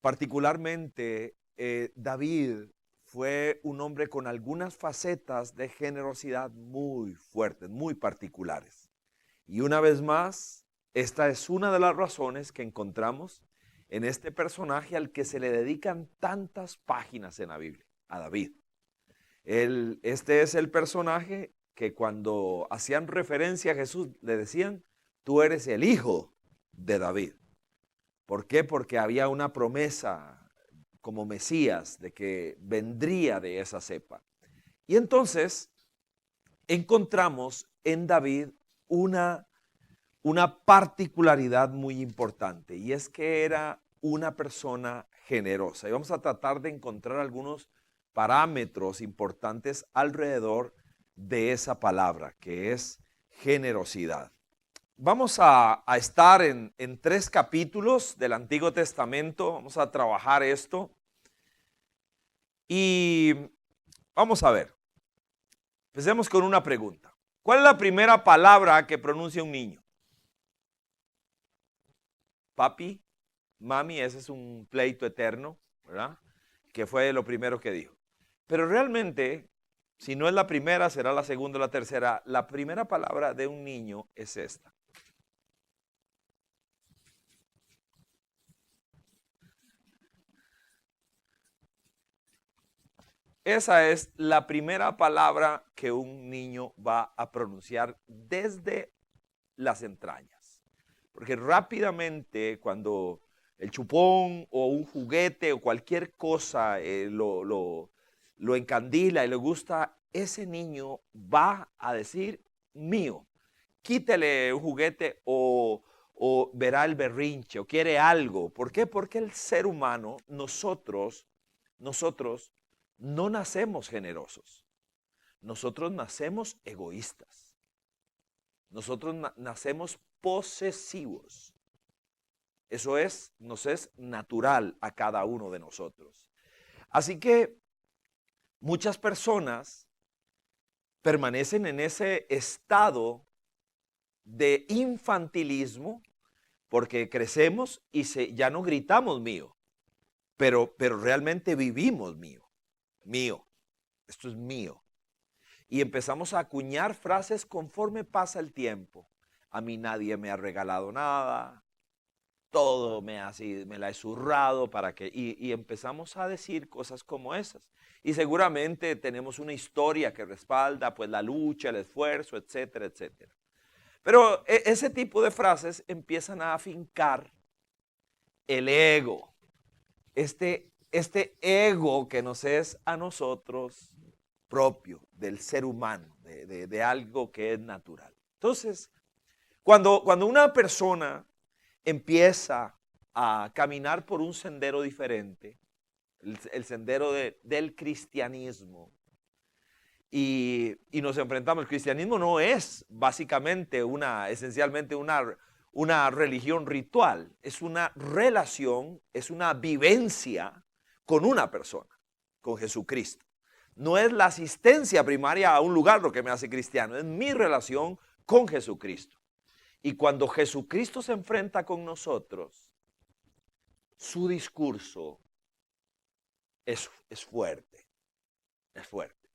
Particularmente, David fue un hombre con algunas facetas de generosidad muy fuertes, muy particulares. Y una vez más, esta es una de las razones que encontramos en este personaje al que se le dedican tantas páginas en la Biblia, a David. Este es el personaje que cuando hacían referencia a Jesús le decían, tú eres el hijo de David. ¿Por qué? Porque había una promesa como Mesías de que vendría de esa cepa. Y entonces encontramos en David una particularidad muy importante, y es que era una persona generosa. Y vamos a tratar de encontrar algunos parámetros importantes alrededor de esa palabra, que es generosidad. Vamos a estar en 3 capítulos del Antiguo Testamento. Vamos a trabajar esto. Y vamos a ver. Empecemos con una pregunta. ¿Cuál es la primera palabra que pronuncia un niño? Papi, mami, ese es un pleito eterno, ¿verdad? Que fue lo primero que dijo. Pero realmente, si no es la primera, será la segunda o la tercera. La primera palabra de un niño es esta. Esa es la primera palabra que un niño va a pronunciar desde las entrañas. Porque rápidamente cuando el chupón o un juguete o cualquier cosa lo encandila y le gusta, ese niño va a decir mío. Quítele un juguete o verá el berrinche o quiere algo. ¿Por qué? Porque el ser humano, nosotros no nacemos generosos. Nosotros nacemos egoístas. Nosotros nacemos posesivos. Eso nos es natural a cada uno de nosotros. Así que muchas personas permanecen en ese estado de infantilismo porque crecemos y ya no gritamos mío, pero realmente vivimos mío, mío, esto es mío. Y empezamos a acuñar frases conforme pasa el tiempo. A mí nadie me ha regalado nada, todo me la he zurrado para que, y empezamos a decir cosas como esas. Y seguramente tenemos una historia que respalda pues la lucha, el esfuerzo, etcétera, etcétera. Pero ese tipo de frases empiezan a afincar el ego, este ego que nos es a nosotros propio, del ser humano, de algo que es natural. Entonces, cuando una persona empieza a caminar por un sendero diferente, el sendero del cristianismo, y nos enfrentamos, el cristianismo no es básicamente esencialmente una religión ritual, es una relación, es una vivencia con una persona, con Jesucristo. No es la asistencia primaria a un lugar lo que me hace cristiano, es mi relación con Jesucristo. Y cuando Jesucristo se enfrenta con nosotros, su discurso es fuerte, es fuerte.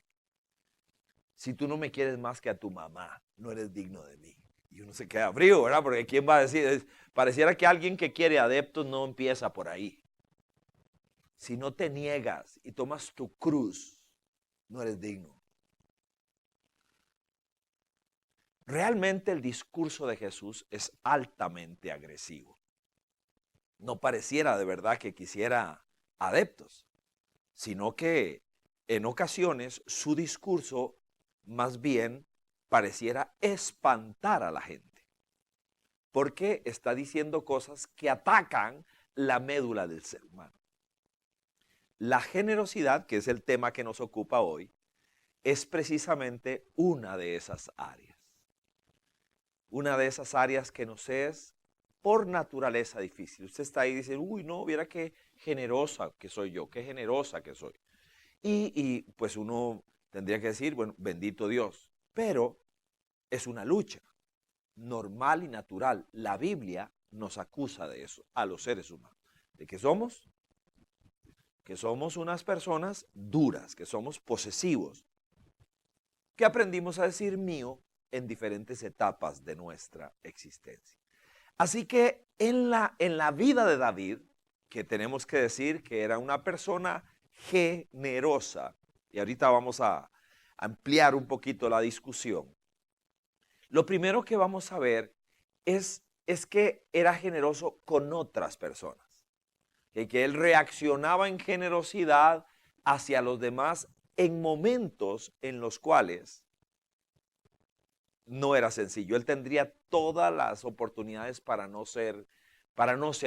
Si tú no me quieres más que a tu mamá, no eres digno de mí. Y uno se queda frío, ¿verdad? Porque ¿quién va a decir? Pareciera que alguien que quiere adeptos no empieza por ahí. Si no te niegas y tomas tu cruz, no eres digno. Realmente el discurso de Jesús es altamente agresivo. No pareciera de verdad que quisiera adeptos, sino que en ocasiones su discurso más bien pareciera espantar a la gente, porque está diciendo cosas que atacan la médula del ser humano. La generosidad, que es el tema que nos ocupa hoy, es precisamente una de esas áreas. Una de esas áreas que nos es por naturaleza difícil. Usted está ahí y dice, uy, no, viera qué generosa que soy yo, qué generosa que soy. Y pues uno tendría que decir, bueno, bendito Dios, pero es una lucha normal y natural. La Biblia nos acusa de eso, a los seres humanos, de que somos que somos unas personas duras, que somos posesivos, que aprendimos a decir mío en diferentes etapas de nuestra existencia. Así que en la vida de David, que tenemos que decir que era una persona generosa, y ahorita vamos a ampliar un poquito la discusión, lo primero que vamos a ver es que era generoso con otras personas, que él reaccionaba en generosidad hacia los demás en momentos en los cuales no era sencillo. Él tendría todas las oportunidades para no ser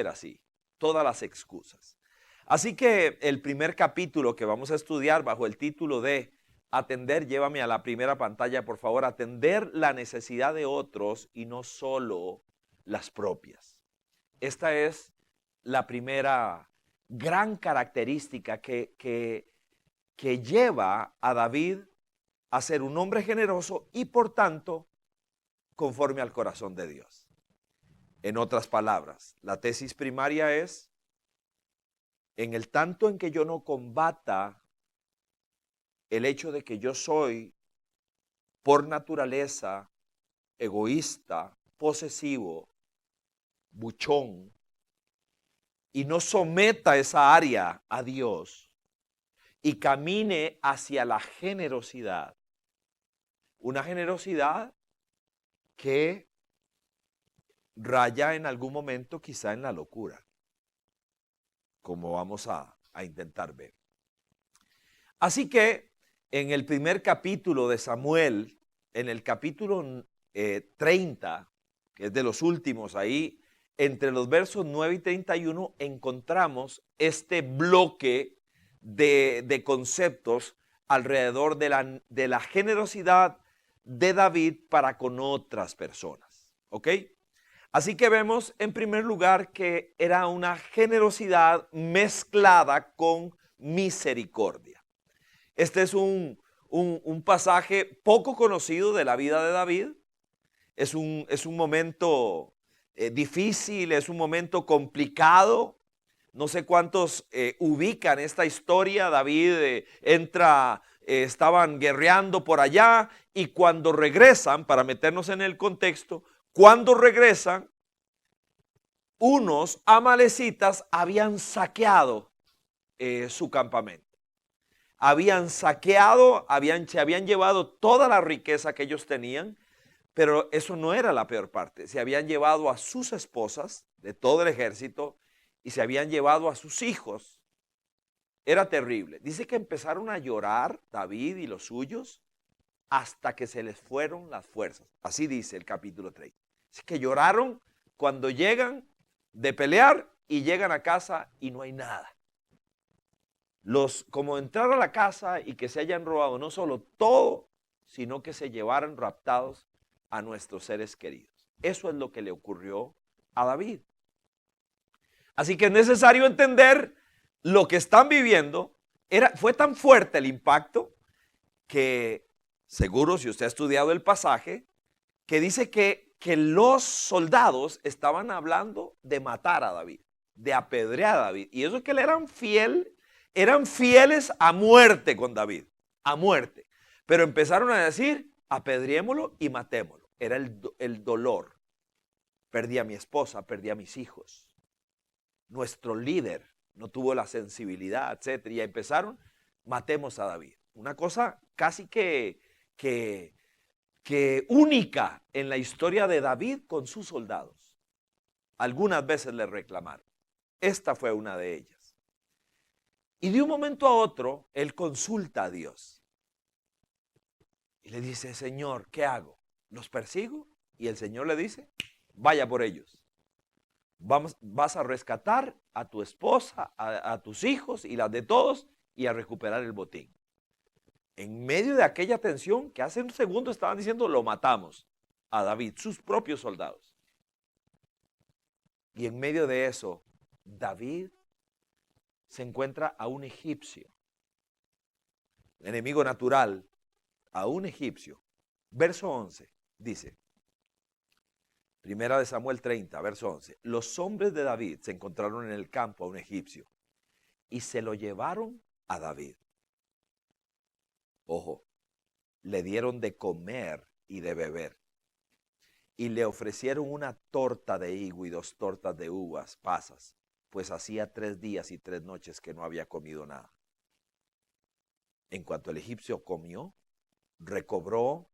así, todas las excusas. Así que el primer capítulo que vamos a estudiar bajo el título de atender, llévame a la primera pantalla, por favor, atender la necesidad de otros y no solo las propias. Esta es la primera gran característica que lleva a David a ser un hombre generoso y por tanto conforme al corazón de Dios. En otras palabras, la tesis primaria es: en el tanto en que yo no combata el hecho de que yo soy por naturaleza egoísta, posesivo, buchón, y no someta esa área a Dios y camine hacia la generosidad, una generosidad que raya en algún momento quizá en la locura, como vamos a intentar ver. Así que en el primer capítulo de Samuel, en el capítulo 30, que es de los últimos ahí, entre los versos 9 y 31, encontramos este bloque de conceptos alrededor de la generosidad de David para con otras personas. ¿Ok? Así que vemos en primer lugar que era una generosidad mezclada con misericordia. Este es un pasaje poco conocido de la vida de David. Es un momento difícil, es un momento complicado. No sé cuántos ubican esta historia. David entra, estaban guerreando por allá y cuando regresan, para meternos en el contexto, cuando regresan, unos amalecitas habían saqueado su campamento. Habían saqueado, se habían llevado toda la riqueza que ellos tenían, pero eso no era la peor parte. Se habían llevado a sus esposas de todo el ejército y se habían llevado a sus hijos. Era terrible. Dice que empezaron a llorar David y los suyos hasta que se les fueron las fuerzas. Así dice el capítulo 30. Así que lloraron cuando llegan de pelear y llegan a casa y no hay nada. Como entrar a la casa y que se hayan robado no solo todo, sino que se llevaran raptados a nuestros seres queridos. Eso es lo que le ocurrió a David. Así que es necesario entender lo que están viviendo. Fue tan fuerte el impacto que, seguro si usted ha estudiado el pasaje, que dice que los soldados estaban hablando de matar a David, de apedrear a David. Y eso es que le eran fieles a muerte con David, a muerte. Pero empezaron a decir, apedriémoslo y matémoslo. Era el dolor. Perdí a mi esposa, perdí a mis hijos. Nuestro líder no tuvo la sensibilidad, etc. Y empezaron, matemos a David. Una cosa casi que única en la historia de David con sus soldados. Algunas veces le reclamaron. Esta fue una de ellas. Y de un momento a otro, él consulta a Dios. Y le dice, Señor, ¿qué hago? ¿Los persigo? Y el Señor le dice, vaya por ellos. Vas a rescatar a tu esposa, a tus hijos y las de todos y a recuperar el botín. En medio de aquella tensión que hace un segundo estaban diciendo, lo matamos a David, sus propios soldados. Y en medio de eso, David se encuentra a un egipcio, enemigo natural, a un egipcio. Verso 11 dice, Primera de Samuel 30, verso 11, los hombres de David se encontraron en el campo a un egipcio y se lo llevaron a David. Ojo, le dieron de comer y de beber. Y le ofrecieron una torta de higo y 2 tortas de uvas pasas, pues hacía 3 días y 3 noches que no había comido nada. En cuanto el egipcio comió, recobró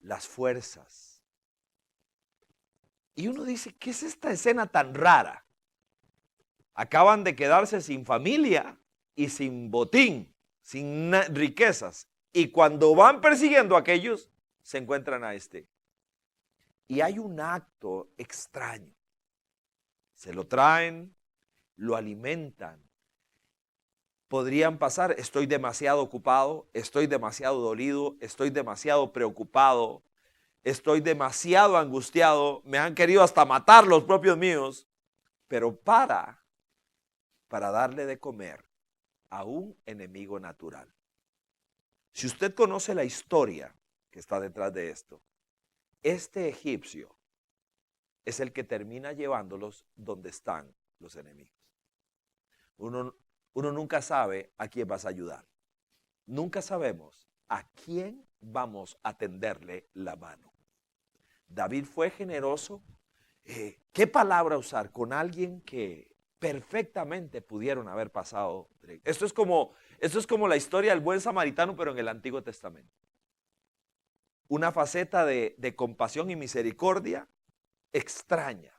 las fuerzas. Y uno dice, ¿qué es esta escena tan rara? Acaban de quedarse sin familia y sin botín, sin riquezas. Y cuando van persiguiendo a aquellos, se encuentran a este. Y hay un acto extraño. Se lo traen, lo alimentan. Podrían pasar, estoy demasiado ocupado, estoy demasiado dolido, estoy demasiado preocupado, estoy demasiado angustiado, me han querido hasta matar los propios míos, pero para darle de comer a un enemigo natural. Si usted conoce la historia que está detrás de esto, este egipcio es el que termina llevándolos donde están los enemigos. Uno nunca sabe a quién vas a ayudar. Nunca sabemos a quién vamos a tenderle la mano. David fue generoso. ¿Qué palabra usar con alguien que perfectamente pudieron haber pasado? Esto es como la historia del buen samaritano, pero en el Antiguo Testamento. Una faceta de compasión y misericordia extraña,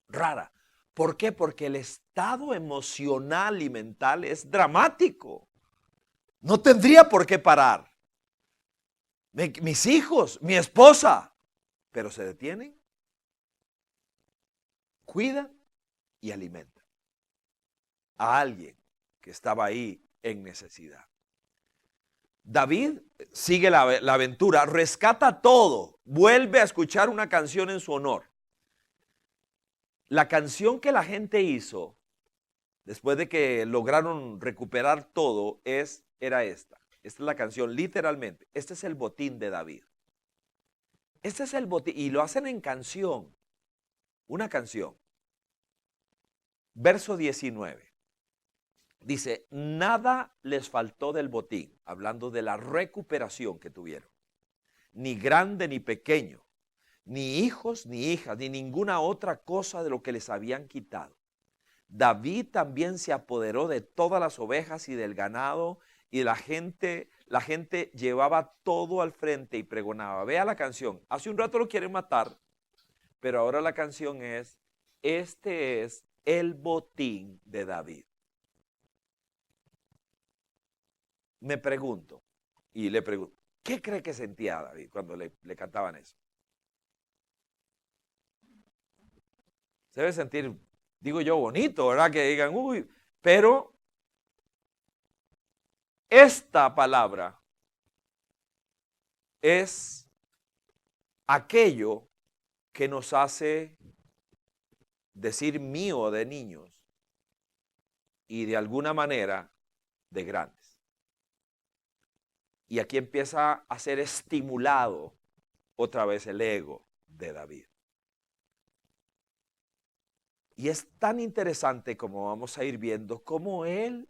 rara. ¿Por qué? Porque el estado emocional y mental es dramático. No tendría por qué parar. Mis hijos, mi esposa, pero se detienen, cuidan y alimentan a alguien que estaba ahí en necesidad. David sigue la aventura, rescata todo, vuelve a escuchar una canción en su honor. La canción que la gente hizo después de que lograron recuperar todo era esta. Esta es la canción, literalmente. Este es el botín de David. Este es el botín, y lo hacen en canción, una canción. Verso 19. Dice, nada les faltó del botín, hablando de la recuperación que tuvieron. Ni grande ni pequeño, ni hijos ni hijas, ni ninguna otra cosa de lo que les habían quitado. David también se apoderó de todas las ovejas y del ganado, y la gente llevaba todo al frente y pregonaba. Vea la canción. Hace un rato lo quieren matar, pero ahora la canción es, este es el botín de David. Me pregunto, y le pregunto, ¿qué cree que sentía David cuando le cantaban eso? Se debe sentir, digo yo, bonito, ¿verdad? Que digan, uy, pero esta palabra es aquello que nos hace decir mío de niños y de alguna manera de grandes. Y aquí empieza a ser estimulado otra vez el ego de David. Y es tan interesante, como vamos a ir viendo, cómo él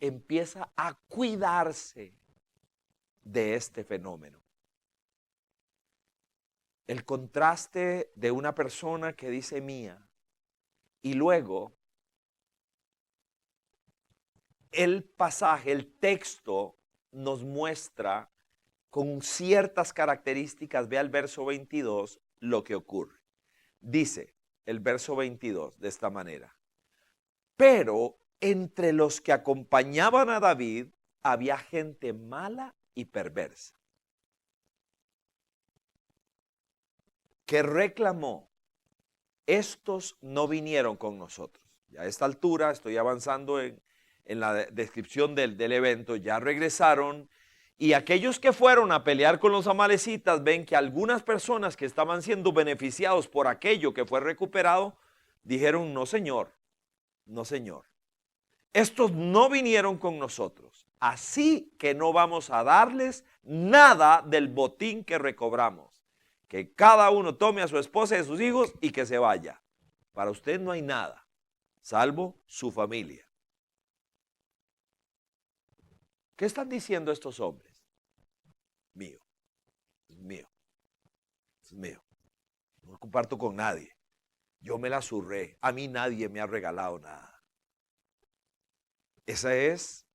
empieza a cuidarse de este fenómeno. El contraste de una persona que dice mía y luego el pasaje, el texto nos muestra con ciertas características. Ve al verso 22 lo que ocurre. Dice el verso 22 de esta manera. Pero entre los que acompañaban a David había gente mala y perversa, que reclamó, estos no vinieron con nosotros. Ya a esta altura estoy avanzando en la descripción del evento, ya regresaron, y aquellos que fueron a pelear con los amalecitas ven que algunas personas que estaban siendo beneficiados por aquello que fue recuperado, dijeron, no señor, no señor, estos no vinieron con nosotros, así que no vamos a darles nada del botín que recobramos. Que cada uno tome a su esposa y a sus hijos y que se vaya. Para usted no hay nada, salvo su familia. ¿Qué están diciendo estos hombres? Mío, es mío, es mío. No lo comparto con nadie. Yo me la zurré. A mí nadie me ha regalado nada. Esa es,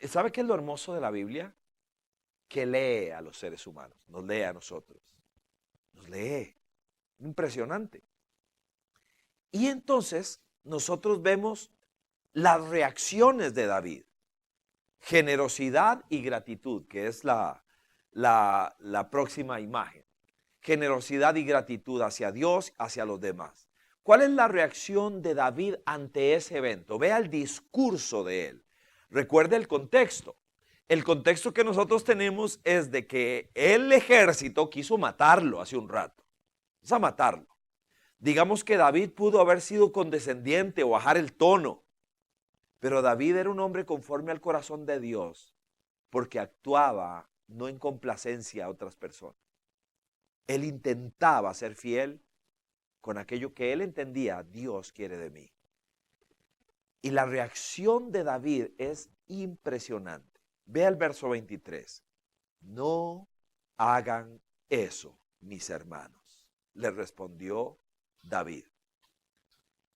¿sabe qué es lo hermoso de la Biblia? Que lee a los seres humanos, nos lee a nosotros. Nos lee. Impresionante. Y entonces nosotros vemos las reacciones de David. Generosidad y gratitud, que es la próxima imagen. Generosidad y gratitud hacia Dios, hacia los demás. ¿Cuál es la reacción de David ante ese evento? Vea el discurso de él. Recuerde el contexto. El contexto que nosotros tenemos es de que el ejército quiso matarlo hace un rato. Vamos a matarlo. Digamos que David pudo haber sido condescendiente o bajar el tono. Pero David era un hombre conforme al corazón de Dios, porque actuaba no en complacencia a otras personas. Él intentaba ser fiel con aquello que él entendía, Dios quiere de mí. Y la reacción de David es impresionante. Vea el verso 23. No hagan eso, mis hermanos, le respondió David.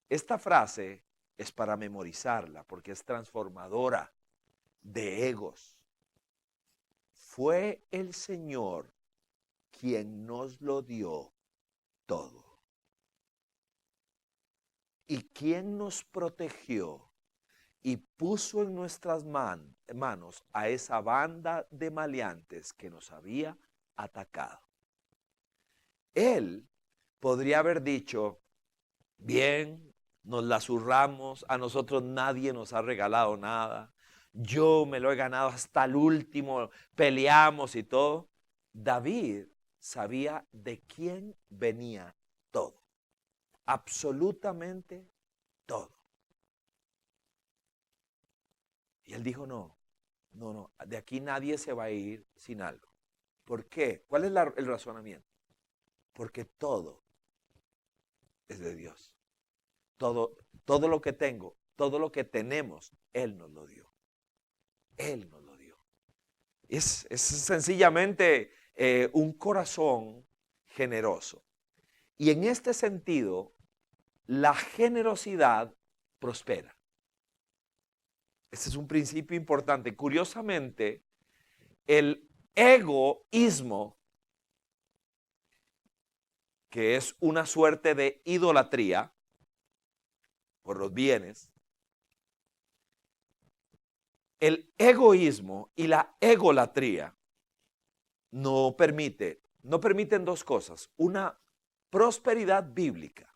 Esta frase es para memorizarla porque es transformadora de egos. Fue el Señor quien nos lo dio todo. Y quien nos protegió y puso en nuestras manos a esa banda de maleantes que nos había atacado. Él podría haber dicho, bien, nos la zurramos, a nosotros nadie nos ha regalado nada, yo me lo he ganado hasta el último, peleamos y todo. David sabía de quién venía todo, absolutamente todo. Y él dijo, no, de aquí nadie se va a ir sin algo. ¿Por qué? ¿Cuál es el razonamiento? Porque todo es de Dios. Todo lo que tengo, todo lo que tenemos, Él nos lo dio. Él nos lo dio. Es sencillamente un corazón generoso. Y en este sentido, la generosidad prospera. Ese es un principio importante. Curiosamente, el egoísmo, que es una suerte de idolatría por los bienes, el egoísmo y la egolatría no permiten dos cosas. Una prosperidad bíblica.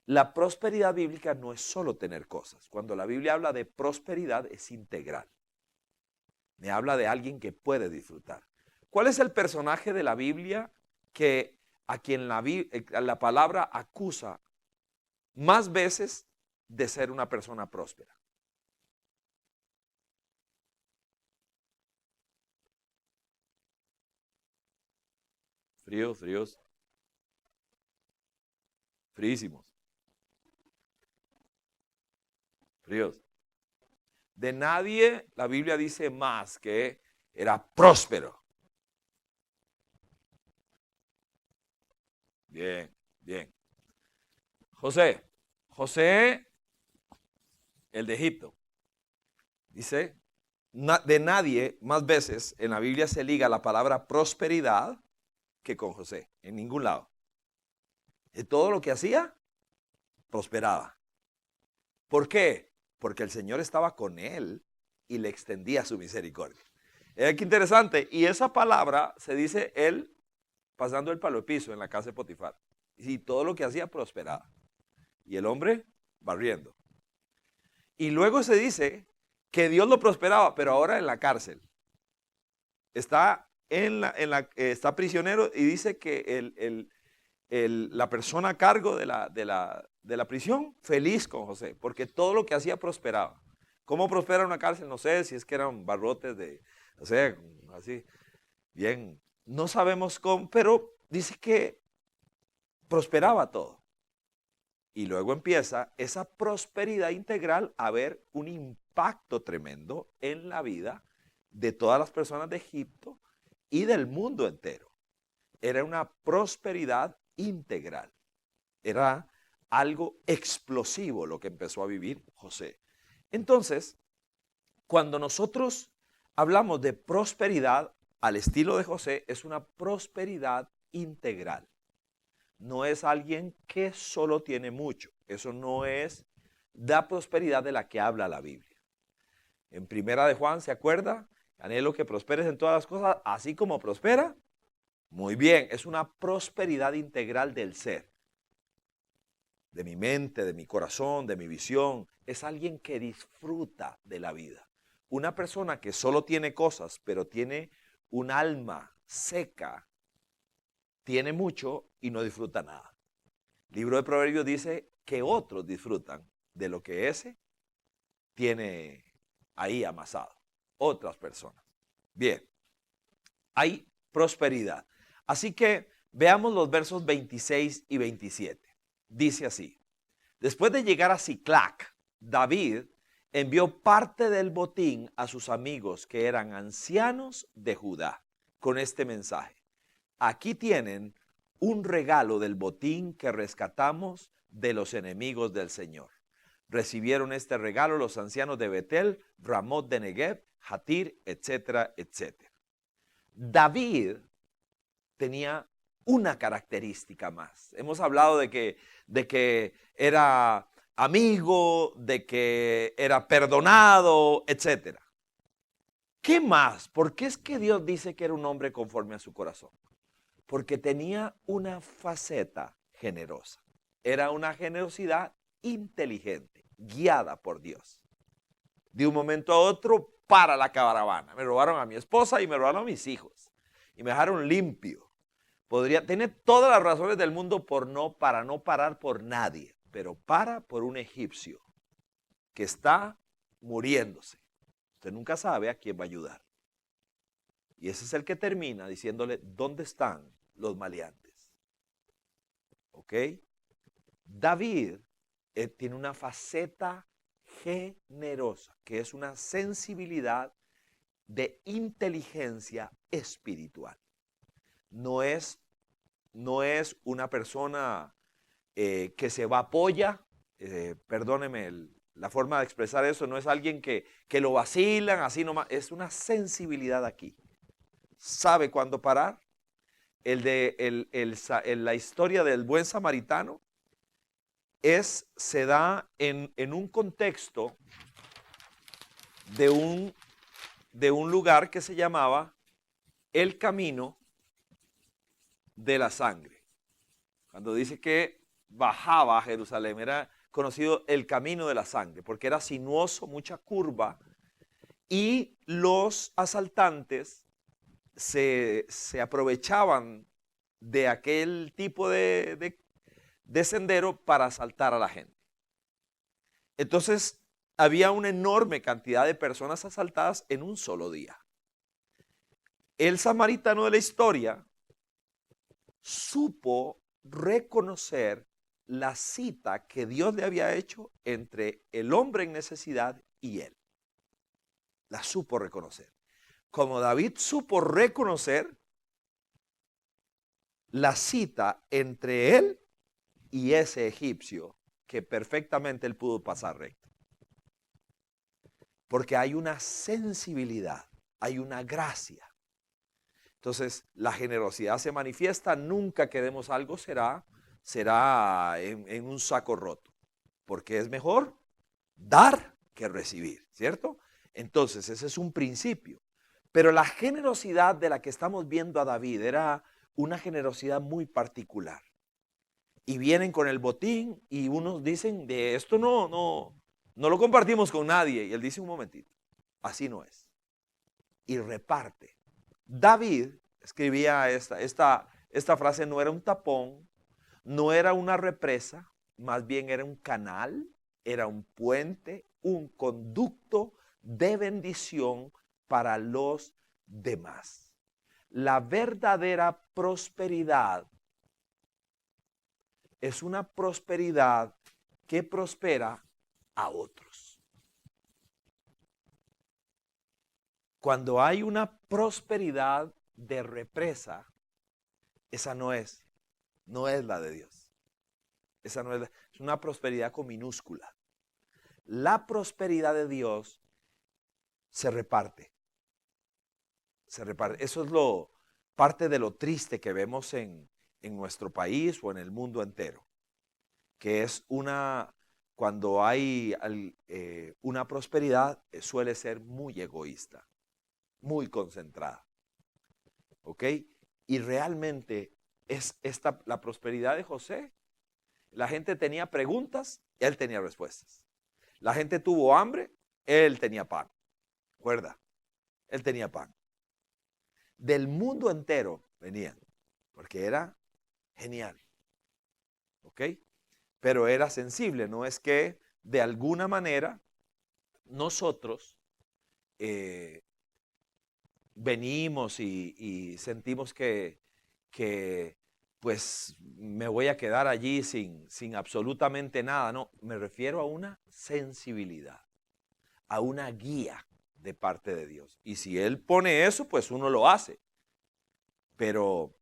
La prosperidad bíblica no es solo tener cosas. Cuando la Biblia habla de prosperidad es integral. Me habla de alguien que puede disfrutar. ¿Cuál es el personaje de la Biblia a quien la palabra acusa más veces de ser una persona próspera? Fríos. Fríísimos. Fríos. De nadie la Biblia dice más que era próspero. Bien. José, el de Egipto, dice, de nadie más veces en la Biblia se liga la palabra prosperidad que con José, en ningún lado. Y todo lo que hacía, prosperaba. ¿Por qué? Porque el Señor estaba con él y le extendía su misericordia. Qué interesante. Y esa palabra se dice él pasando el palo de piso en la casa de Potifar. Y todo lo que hacía prosperaba. Y el hombre barriendo. Y luego se dice que Dios lo prosperaba, pero ahora en la cárcel. Está prisionero y dice que la persona a cargo de la prisión, feliz con José, porque todo lo que hacía prosperaba. ¿Cómo prospera una cárcel? No sé, si es que eran barrotes no sé, así, bien, no sabemos cómo, pero dice que prosperaba todo. Y luego empieza esa prosperidad integral a ver un impacto tremendo en la vida de todas las personas de Egipto y del mundo entero. Era una prosperidad integral. Era algo explosivo lo que empezó a vivir José. Entonces, cuando nosotros hablamos de prosperidad al estilo de José, es una prosperidad integral. No es alguien que solo tiene mucho. Eso no es la prosperidad de la que habla la Biblia. En Primera de Juan, ¿se acuerda? Anhelo que prosperes en todas las cosas, así como prospera. Muy bien, es una prosperidad integral del ser. De mi mente, de mi corazón, de mi visión. Es alguien que disfruta de la vida. Una persona que solo tiene cosas, pero tiene un alma seca, tiene mucho y no disfruta nada. El libro de Proverbios dice que otros disfrutan de lo que ese tiene ahí amasado. Otras personas. Bien, hay prosperidad. Así que veamos los versos 26 y 27. Dice así: después de llegar a Siclac, David envió parte del botín a sus amigos que eran ancianos de Judá con este mensaje: aquí tienen un regalo del botín que rescatamos de los enemigos del Señor. Recibieron este regalo los ancianos de Betel, Ramot de Negev, Jatir, etcétera, etcétera. David tenía una característica más. Hemos hablado de que era amigo, de que era perdonado, etcétera. ¿Qué más? ¿Por qué es que Dios dice que era un hombre conforme a su corazón? Porque tenía una faceta generosa. Era una generosidad inteligente, guiada por Dios. De un momento a otro, para la caravana. Me robaron a mi esposa y me robaron a mis hijos. Y me dejaron limpio. Tiene todas las razones del mundo para no parar por nadie. Pero para por un egipcio que está muriéndose. Usted nunca sabe a quién va a ayudar. Y ese es el que termina diciéndole: ¿dónde están los maleantes? ¿Ok? David tiene una faceta generosa, que es una sensibilidad de inteligencia espiritual. No es una persona que se vapolla, perdóneme la forma de expresar eso, no es alguien que lo vacilan así nomás, es una sensibilidad aquí. ¿Sabe cuándo parar? La historia del buen samaritano se da en un contexto de un lugar que se llamaba el camino de la sangre. Cuando dice que bajaba a Jerusalén, era conocido el camino de la sangre, porque era sinuoso, mucha curva, y los asaltantes se aprovechaban de aquel tipo de sendero para asaltar a la gente. Entonces, había una enorme cantidad de personas asaltadas en un solo día. El samaritano de la historia supo reconocer la cita que Dios le había hecho entre el hombre en necesidad y él. La supo reconocer. Como David supo reconocer la cita entre él y ese egipcio que perfectamente él pudo pasar recto. Porque hay una sensibilidad, hay una gracia. Entonces, la generosidad se manifiesta, nunca que demos algo será en un saco roto, porque es mejor dar que recibir, ¿cierto? Entonces, ese es un principio. Pero la generosidad de la que estamos viendo a David era una generosidad muy particular. Y vienen con el botín y unos dicen, de esto no lo compartimos con nadie. Y él dice, un momentito, así no es. Y reparte. David escribía esta frase: no era un tapón, no era una represa, más bien era un canal, era un puente, un conducto de bendición para los demás. La verdadera prosperidad es una prosperidad que prospera a otros. Cuando hay una prosperidad de represa, esa no es la de Dios. Esa no es una prosperidad con minúscula. La prosperidad de Dios se reparte. Se reparte. Eso es parte de lo triste que vemos en nuestro país o en el mundo entero. Que es cuando hay una prosperidad, suele ser muy egoísta, muy concentrada. ¿Ok? Y realmente es la prosperidad de José. La gente tenía preguntas, él tenía respuestas. La gente tuvo hambre, él tenía pan. ¿Recuerda? Él tenía pan. Del mundo entero venían, porque era genial. ¿Ok? Pero era sensible, no es que de alguna manera nosotros venimos y sentimos que pues me voy a quedar allí sin absolutamente nada. No, me refiero a una sensibilidad, a una guía de parte de Dios. Y si Él pone eso, pues uno lo hace. Pero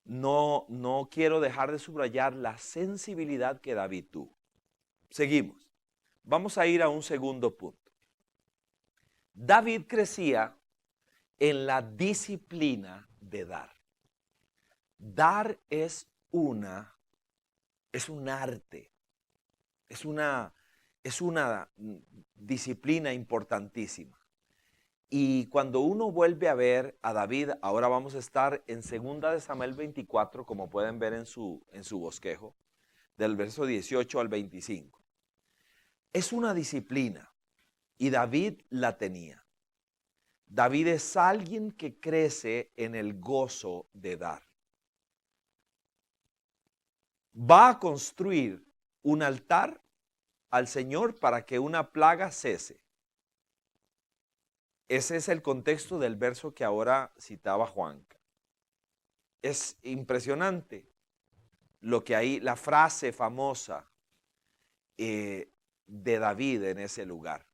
no quiero dejar de subrayar la sensibilidad que David tuvo. Seguimos. Vamos a ir a un segundo punto. David crecía en la disciplina de dar. Dar es un arte, es una disciplina importantísima. Y cuando uno vuelve a ver a David, ahora vamos a estar en 2 de Samuel 24, como pueden ver en su bosquejo, del verso 18 al 25. Es una disciplina y David la tenía. David es alguien que crece en el gozo de dar. Va a construir un altar al Señor para que una plaga cese. Ese es el contexto del verso que ahora citaba Juanca. Es impresionante lo que hay, la frase famosa de David en ese lugar.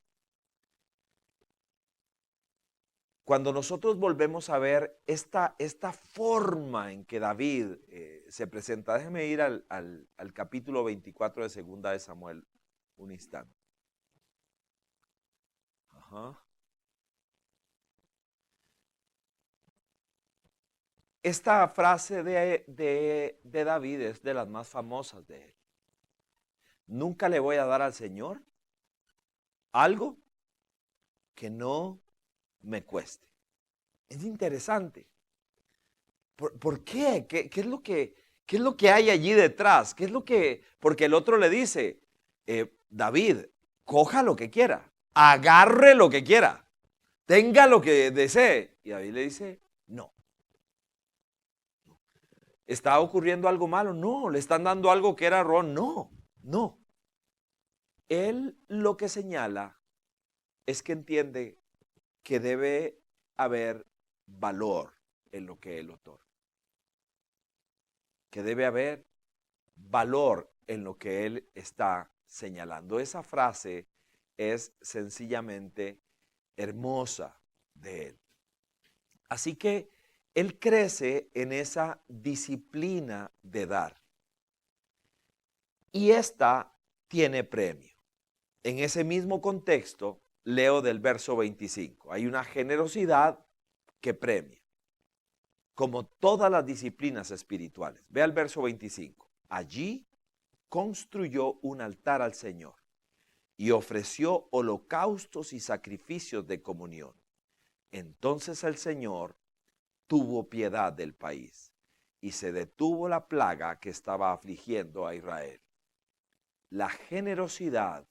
Cuando nosotros volvemos a ver esta forma en que David se presenta, déjeme ir al capítulo 24 de 2 de Samuel un instante. Ajá. Esta frase de David es de las más famosas de él. Nunca le voy a dar al Señor algo que no me cueste. Es interesante. ¿Por qué? ¿Qué es lo que hay allí detrás? Porque el otro le dice, David, coja lo que quiera, agarre lo que quiera, tenga lo que desee. Y David le dice, no. ¿Está ocurriendo algo malo? No. ¿Le están dando algo que era error? No, no. Él lo que señala es que entiende que debe haber valor en lo que él otorga. Que debe haber valor en lo que él está señalando. Esa frase es sencillamente hermosa de él. Así que él crece en esa disciplina de dar. Y esta tiene premio. En ese mismo contexto, leo del verso 25. Hay una generosidad que premia, como todas las disciplinas espirituales. Ve al verso 25. Allí construyó un altar al Señor y ofreció holocaustos y sacrificios de comunión. Entonces el Señor tuvo piedad del país y se detuvo la plaga que estaba afligiendo a Israel. La generosidad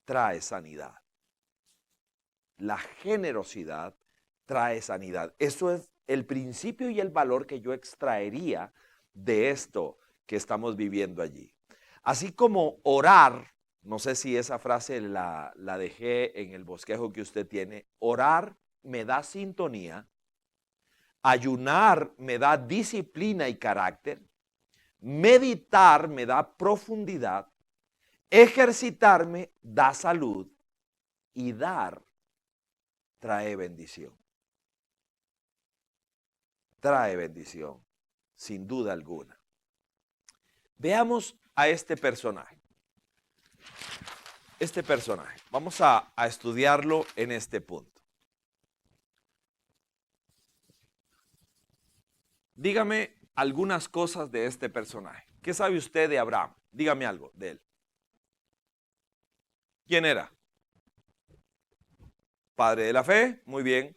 trae sanidad. La generosidad trae sanidad. Eso es el principio y el valor que yo extraería de esto que estamos viviendo allí. Así como orar, no sé si esa frase la dejé en el bosquejo que usted tiene, orar me da sintonía, ayunar me da disciplina y carácter, meditar me da profundidad, ejercitarme da salud y dar trae bendición. Trae bendición, sin duda alguna. Veamos a este personaje. Este personaje. Vamos a estudiarlo en este punto. Dígame algunas cosas de este personaje. ¿Qué sabe usted de Abraham? Dígame algo de él. ¿Quién era? Padre de la fe, muy bien.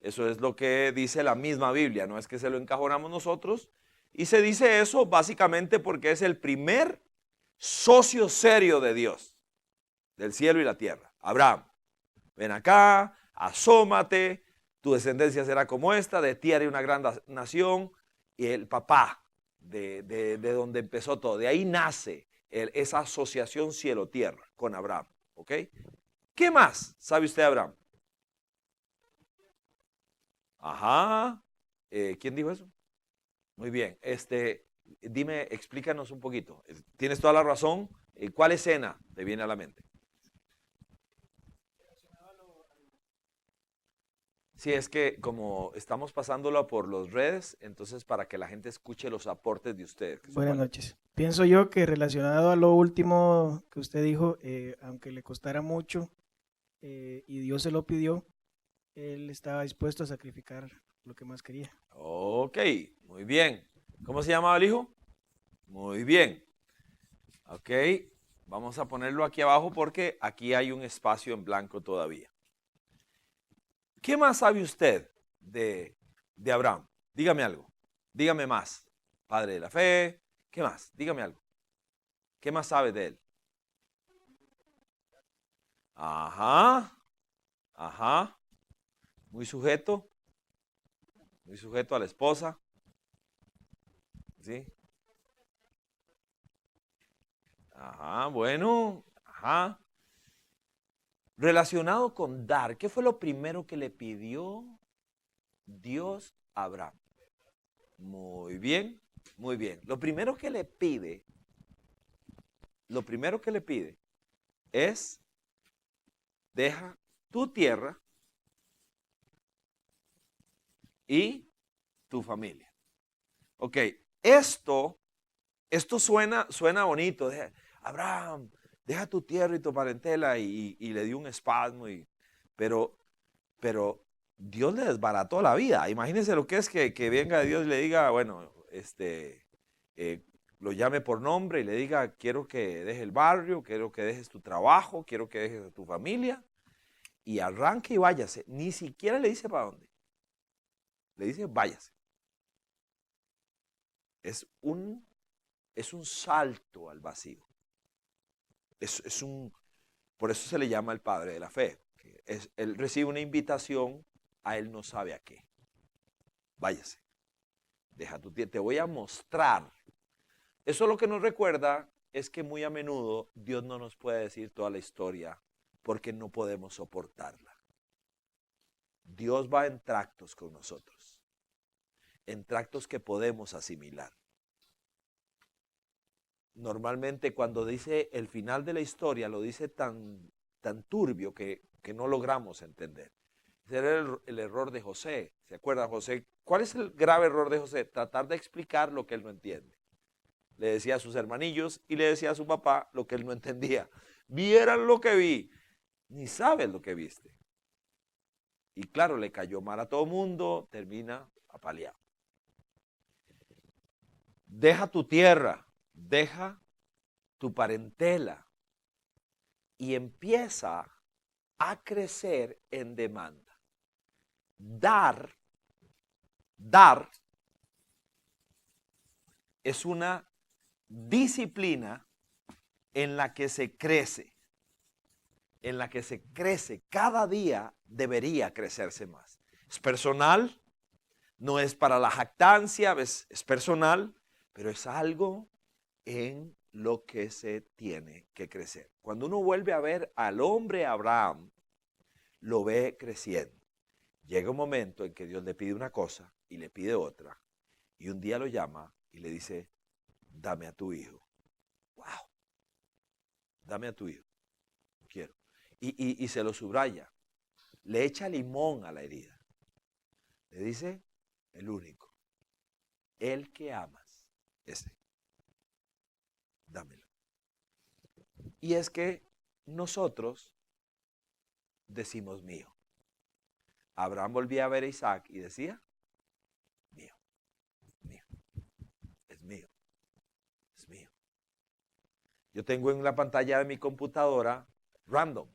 Eso es lo que dice la misma Biblia, no es que se lo encajonamos nosotros. Y se dice eso básicamente porque es el primer socio serio de Dios, del cielo y la tierra. Abraham, ven acá, asómate, tu descendencia será como esta, de ti haré una gran nación. Y el papá de donde empezó todo, de ahí nace esa asociación cielo-tierra con Abraham. ¿Ok? ¿Qué más sabe usted de Abraham? Ajá. ¿Quién dijo eso? Muy bien. Dime, explícanos un poquito. Tienes toda la razón. ¿Cuál escena te viene a la mente? Sí, es que como estamos pasándolo por las redes, entonces para que la gente escuche los aportes de ustedes. Buenas noches. Pienso yo que relacionado a lo último que usted dijo, aunque le costara mucho y Dios se lo pidió, él estaba dispuesto a sacrificar lo que más quería. Ok, muy bien. ¿Cómo se llamaba el hijo? Muy bien. Ok, vamos a ponerlo aquí abajo porque aquí hay un espacio en blanco todavía. ¿Qué más sabe usted de Abraham? Dígame algo. Dígame más. Padre de la fe. ¿Qué más? Dígame algo. ¿Qué más sabe de él? Ajá. Ajá. Muy sujeto. Muy sujeto a la esposa. ¿Sí? Ajá, bueno. Ajá. Relacionado con dar, ¿qué fue lo primero que le pidió Dios a Abraham? Muy bien, muy bien. Lo primero que le pide es, deja tu tierra y tu familia. Ok, esto suena bonito. Abraham, deja tu tierra y tu parentela y le dio un espasmo. Pero Dios le desbarató la vida. Imagínense lo que es que venga Dios y le diga, bueno, lo llame por nombre y le diga, quiero que dejes el barrio, quiero que dejes tu trabajo, quiero que dejes a tu familia. Y arranque y váyase. Ni siquiera le dice para dónde. Le dice, váyase. Es un salto al vacío. Por eso se le llama el padre de la fe. Él recibe una invitación, a él no sabe a qué. Váyase. Deja tu tierra, te voy a mostrar. Eso lo que nos recuerda es que muy a menudo Dios no nos puede decir toda la historia porque no podemos soportarla. Dios va en tractos con nosotros, en tractos que podemos asimilar. Normalmente cuando dice el final de la historia lo dice tan turbio que no logramos entender. Ese era el error de José. ¿Se acuerda, José? ¿Cuál es el grave error de José? Tratar de explicar lo que él no entiende. Le decía a sus hermanillos y le decía a su papá lo que él no entendía. Vieran lo que vi. Ni sabes lo que viste. Y claro, le cayó mal a todo mundo, termina apaleado. Deja tu tierra, deja tu parentela y empieza a crecer en demanda. Dar es una disciplina en la que se crece, cada día debería crecerse más. Es personal, no es para la jactancia, es personal, pero es algo en lo que se tiene que crecer. Cuando uno vuelve a ver al hombre Abraham, lo ve creciendo. Llega un momento en que Dios le pide una cosa y le pide otra, y un día lo llama y le dice, dame a tu hijo. ¡Wow! Dame a tu hijo. Quiero. Y se lo subraya. le echa limón a la herida. Le dice, el único, el que amas, ese, dámelo. Y es que nosotros decimos mío. Abraham volvía a ver a Isaac y decía, mío, mío, es mío, es mío. Yo tengo en la pantalla de mi computadora random,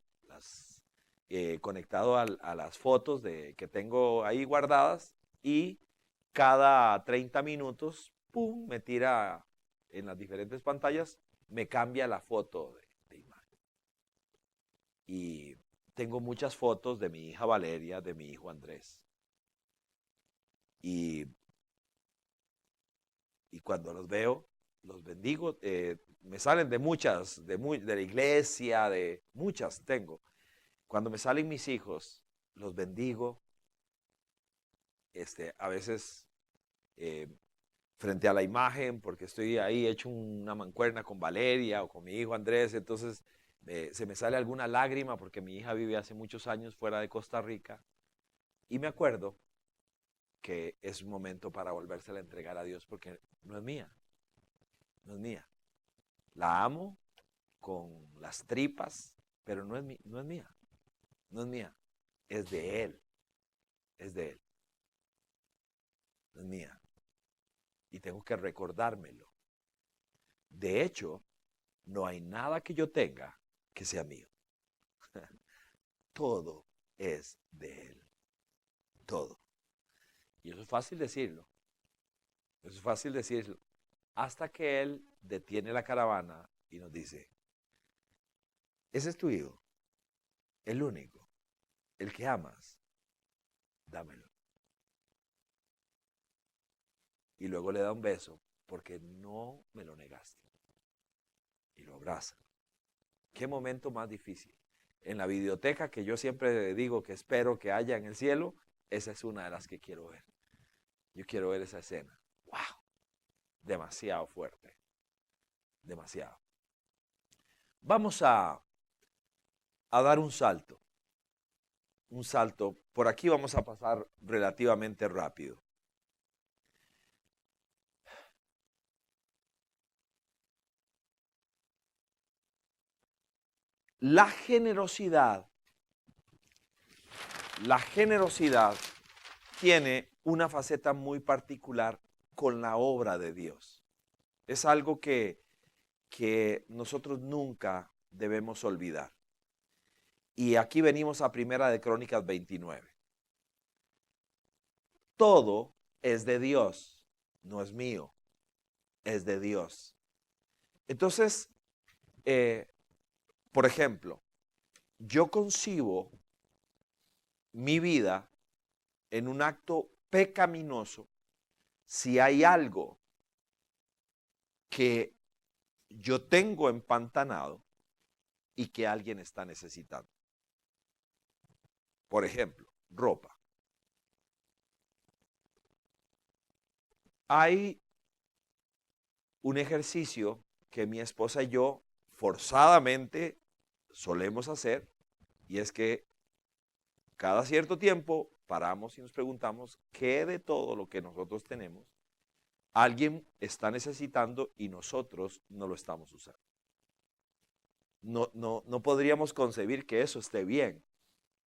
conectado a las fotos que tengo ahí guardadas, y cada 30 minutos, pum, me tira en las diferentes pantallas, me cambia la foto de imagen. Y tengo muchas fotos de mi hija Valeria, de mi hijo Andrés. Y cuando los veo, los bendigo. Me salen de muchas, de la iglesia, de muchas tengo. Cuando me salen mis hijos, los bendigo. A veces frente a la imagen, porque estoy ahí hecho una mancuerna con Valeria o con mi hijo Andrés, entonces se me sale alguna lágrima porque mi hija vive hace muchos años fuera de Costa Rica y me acuerdo que es un momento para volvérsela a entregar a Dios porque no es mía, no es mía. La amo con las tripas, pero no es mía, no es mía, es de Él, es de Él, no es mía. Y tengo que recordármelo. De hecho, no hay nada que yo tenga que sea mío. Todo es de Él. Todo. Y eso es fácil decirlo. Eso es fácil decirlo. Hasta que Él detiene la caravana y nos dice, ese es tu hijo, el único, el que amas, dámelo. Y luego le da un beso porque no me lo negaste. Y lo abraza. ¿Qué momento más difícil? En la videoteca que yo siempre digo que espero que haya en el cielo, esa es una de las que quiero ver. Yo quiero ver esa escena. ¡Wow! Demasiado fuerte. Demasiado. Vamos a dar un salto. Un salto. Por aquí vamos a pasar relativamente rápido. La generosidad tiene una faceta muy particular con la obra de Dios. Es algo que nosotros nunca debemos olvidar. Y aquí venimos a Primera de Crónicas 29. Todo es de Dios, no es mío, es de Dios. Entonces, por ejemplo, yo concibo mi vida en un acto pecaminoso si hay algo que yo tengo empantanado y que alguien está necesitando. Por ejemplo, ropa. Hay un ejercicio que mi esposa y yo forzadamente solemos hacer, y es que cada cierto tiempo paramos y nos preguntamos qué de todo lo que nosotros tenemos alguien está necesitando y nosotros no lo estamos usando. No podríamos concebir que eso esté bien,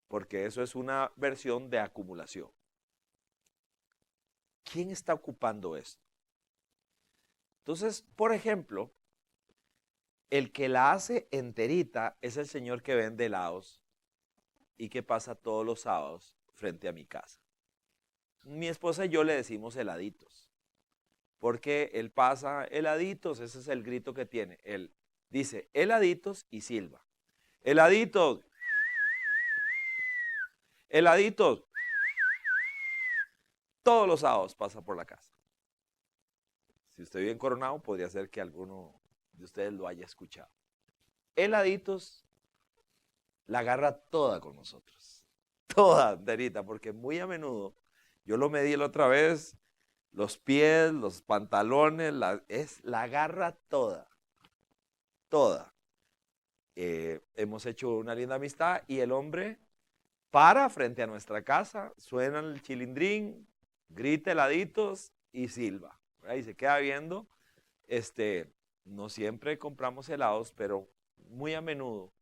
porque eso es una versión de acumulación. ¿Quién está ocupando esto? Entonces, por ejemplo, el que la hace enterita es el señor que vende helados y que pasa todos los sábados frente a mi casa. Mi esposa y yo le decimos heladitos, porque él pasa heladitos, ese es el grito que tiene. Él dice heladitos y silba. Heladitos, heladitos. Todos los sábados pasa por la casa. Si usted vive en Coronado, podría ser que alguno de ustedes lo haya escuchado. Heladitos la agarra toda con nosotros. Toda enterita, porque muy a menudo, yo lo medí la otra vez, los pies, los pantalones, la agarra toda. Toda. Hemos hecho una linda amistad y el hombre para frente a nuestra casa, suena el chilindrín, grita heladitos y silba, ¿verdad? Y se queda viendo. No siempre compramos helados, pero muy a menudo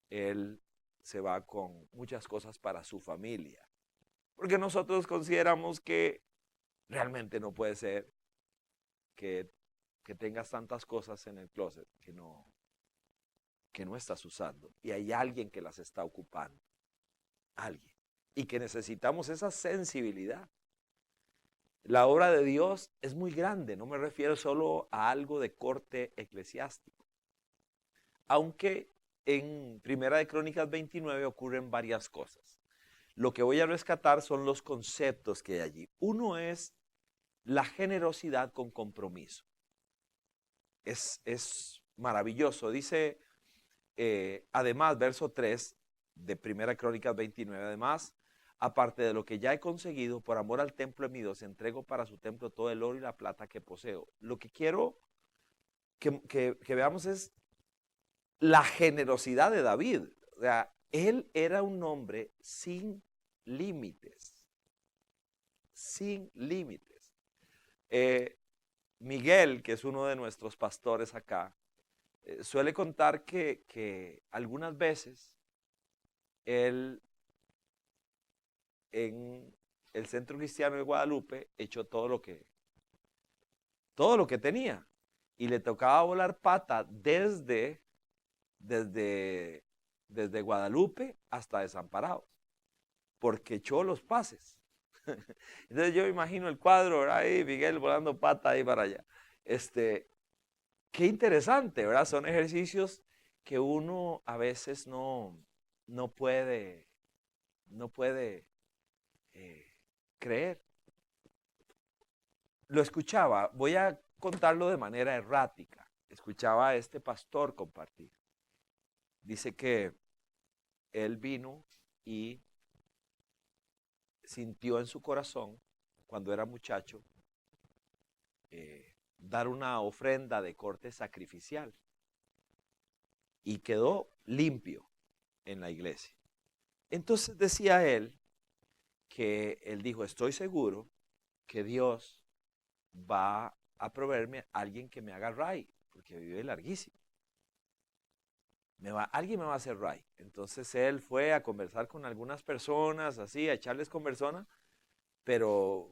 él se va con muchas cosas para su familia. Porque nosotros consideramos que realmente no puede ser que, que tengas tantas cosas en el closet que no estás usando. Y hay alguien que las está ocupando. Alguien. Y que necesitamos esa sensibilidad. La obra de Dios es muy grande, no me refiero solo a algo de corte eclesiástico. Aunque en Primera de Crónicas 29 ocurren varias cosas. Lo que voy a rescatar son los conceptos que hay allí. Uno es la generosidad con compromiso. Es maravilloso. Dice, además, verso 3 de Primera Crónicas 29, además, aparte de lo que ya he conseguido, por amor al templo de mi Dios, entrego para su templo todo el oro y la plata que poseo. Lo que quiero que veamos es la generosidad de David. O sea, él era un hombre sin límites. Sin límites. Miguel, que es uno de nuestros pastores acá, suele contar que algunas veces él en el Centro Cristiano de Guadalupe echó todo lo que tenía y le tocaba volar pata desde Guadalupe hasta Desamparados, porque echó los pases. Entonces yo imagino el cuadro, ¿verdad? Ahí Miguel volando pata ahí para allá. Qué interesante, ¿verdad? Son ejercicios que uno a veces no puede creer. Lo escuchaba, voy a contarlo de manera errática. Escuchaba a este pastor compartir. Dice que él vino y sintió en su corazón, cuando era muchacho, dar una ofrenda de corte sacrificial. Y quedó limpio en la iglesia. Entonces decía él que él dijo, estoy seguro que Dios va a proveerme a alguien que me haga ray, porque vive larguísimo. Alguien me va a hacer ray. Entonces él fue a conversar con algunas personas, así, a echarles conversona, pero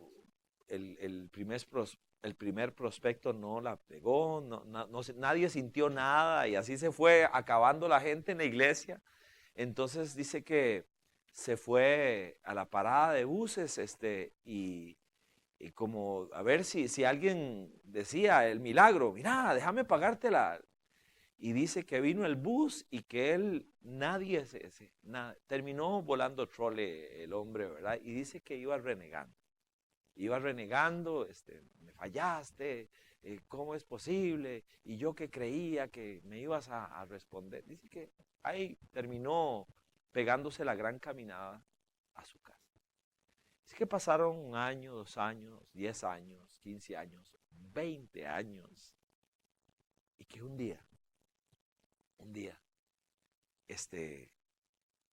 el primer prospecto no la pegó, nadie sintió nada y así se fue acabando la gente en la iglesia. Entonces dice que se fue a la parada de buses y como a ver si alguien decía el milagro, mira, déjame pagártela. Y dice que vino el bus y que nadie terminó volando trole el hombre, ¿verdad? Y dice que iba renegando. Iba renegando, me fallaste, ¿cómo es posible? Y yo que creía que me ibas a responder. Dice que ahí terminó pegándose la gran caminada a su casa. Dice que pasaron 1 año, 2 años, 10 años, 15 años, 20 años. Y que un día,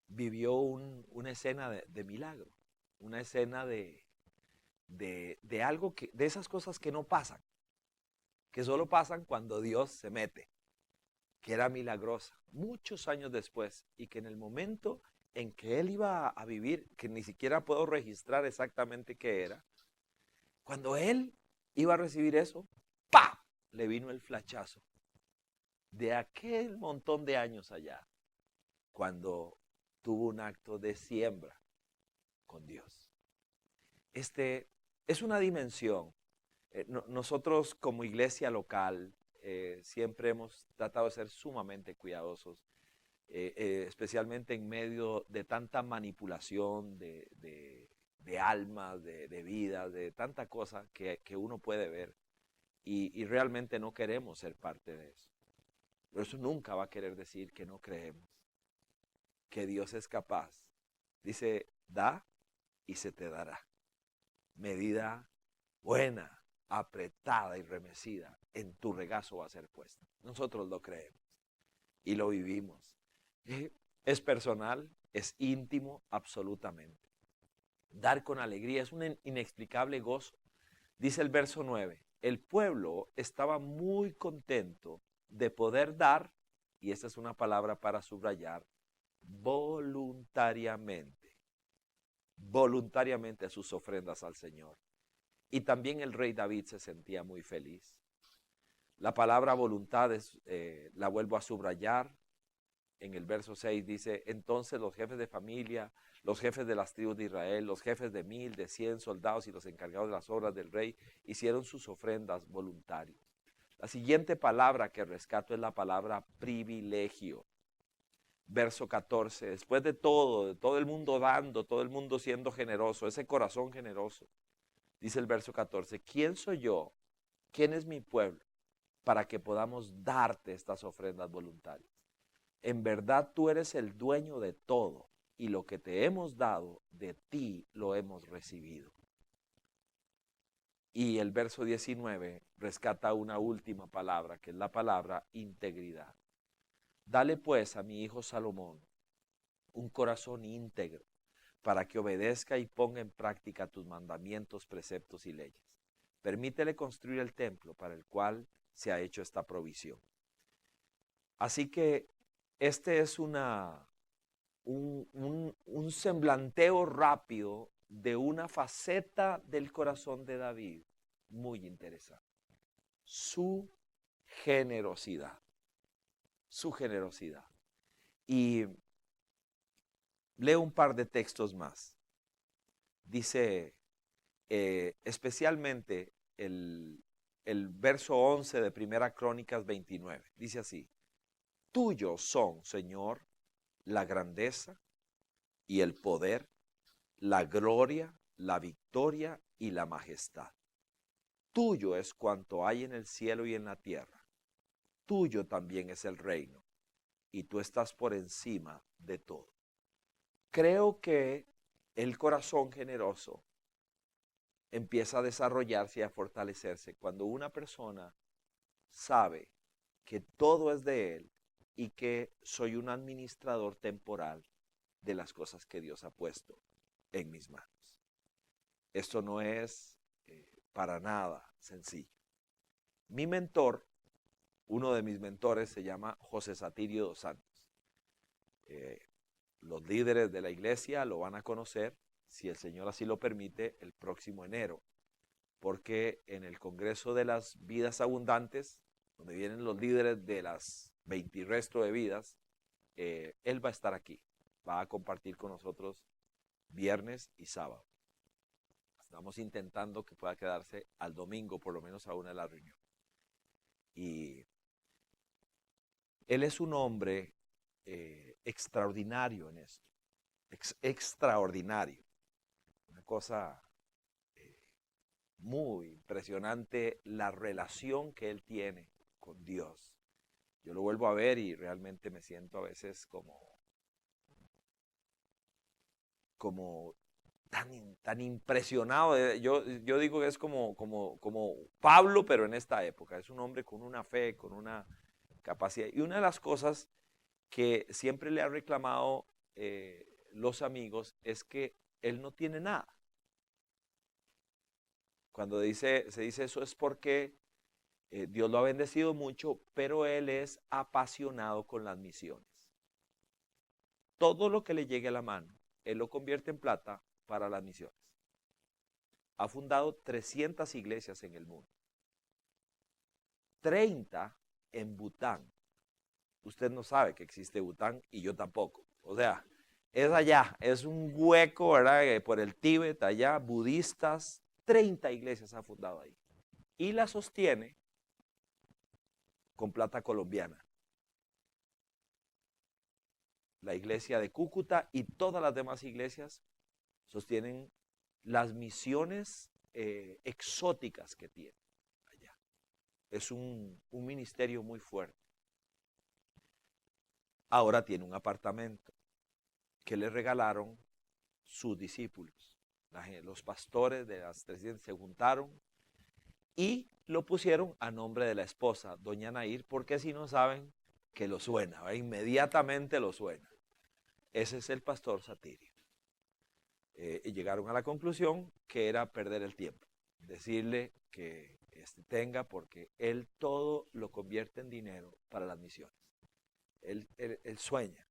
vivió una escena de milagro, una escena de algo de esas cosas que no pasan, que solo pasan cuando Dios se mete, que era milagrosa, muchos años después, y que en el momento en que él iba a vivir, que ni siquiera puedo registrar exactamente qué era, cuando él iba a recibir eso, ¡pam!, le vino el flachazo de aquel montón de años allá, cuando tuvo un acto de siembra con Dios. Es una dimensión. Nosotros como iglesia local siempre hemos tratado de ser sumamente cuidadosos, especialmente en medio de tanta manipulación de almas, de vidas, de tanta cosa que uno puede ver. Y realmente no queremos ser parte de eso. Pero eso nunca va a querer decir que no creemos, que Dios es capaz. Dice, da y se te dará. Medida buena, apretada y remecida, en tu regazo va a ser puesta. Nosotros lo creemos y lo vivimos. Es personal, es íntimo absolutamente. Dar con alegría es un inexplicable gozo. Dice el verso 9, el pueblo estaba muy contento de poder dar, y esta es una palabra para subrayar, voluntariamente sus ofrendas al Señor. Y también el rey David se sentía muy feliz. La palabra voluntad la vuelvo a subrayar. En el verso 6 dice, entonces los jefes de familia, los jefes de las tribus de Israel, los jefes de 1000, de 100 soldados y los encargados de las obras del rey, hicieron sus ofrendas voluntarias. La siguiente palabra que rescato es la palabra privilegio. Verso 14, después de todo el mundo dando, todo el mundo siendo generoso, ese corazón generoso, dice el verso 14, ¿quién soy yo? ¿Quién es mi pueblo? Para que podamos darte estas ofrendas voluntarias. En verdad tú eres el dueño de todo y lo que te hemos dado, de ti lo hemos recibido. Y el verso 19 rescata una última palabra, que es la palabra integridad. Dale pues a mi hijo Salomón un corazón íntegro para que obedezca y ponga en práctica tus mandamientos, preceptos y leyes. Permítele construir el templo para el cual se ha hecho esta provisión. Así que este es un semblanteo rápido de una faceta del corazón de David muy interesante. Su generosidad. Su generosidad. Y leo un par de textos más. Dice especialmente el verso 11 de Primera Crónicas 29. Dice así. Tuyos son, Señor, la grandeza y el poder, la gloria, la victoria y la majestad. Tuyo es cuanto hay en el cielo y en la tierra. Tuyo también es el reino, y tú estás por encima de todo. Creo que el corazón generoso empieza a desarrollarse y a fortalecerse cuando una persona sabe que todo es de él y que soy un administrador temporal de las cosas que Dios ha puesto en mis manos. Esto no es para nada sencillo. Mi mentor, uno de mis mentores se llama José Satirio dos Santos. Los líderes de la iglesia lo van a conocer, si el Señor así lo permite, el próximo enero, porque en el Congreso de las Vidas Abundantes, donde vienen los líderes de las 20 y resto de vidas, él va a estar aquí, va a compartir con nosotros viernes y sábado. Estamos intentando que pueda quedarse al domingo, por lo menos a una de las reuniones. Y él es un hombre extraordinario en esto, extraordinario, una cosa muy impresionante, la relación que él tiene con Dios. Yo lo vuelvo a ver y realmente me siento a veces como tan impresionado. Yo digo que es como Pablo, pero en esta época. Es un hombre con una fe, con una capacidad. Y una de las cosas que siempre le ha reclamado los amigos es que él no tiene nada. Cuando se dice eso es porque Dios lo ha bendecido mucho, pero él es apasionado con las misiones. Todo lo que le llegue a la mano, él lo convierte en plata para las misiones. Ha fundado 300 iglesias en el mundo. 30 en Bután. Usted no sabe que existe Bután y yo tampoco. O sea, es allá, es un hueco, ¿verdad? Por el Tíbet, allá, budistas, 30 iglesias ha fundado ahí. Y la sostiene con plata colombiana. La iglesia de Cúcuta y todas las demás iglesias sostienen las misiones exóticas que tiene allá. Es un ministerio muy fuerte. Ahora tiene un apartamento que le regalaron sus discípulos. Los pastores de las 300 se juntaron y lo pusieron a nombre de la esposa, doña Nair, porque si no saben que lo suena, inmediatamente lo suena. Ese es el pastor Satirio. Y llegaron a la conclusión que era perder el tiempo. Decirle que tenga, porque él todo lo convierte en dinero para las misiones. Él sueña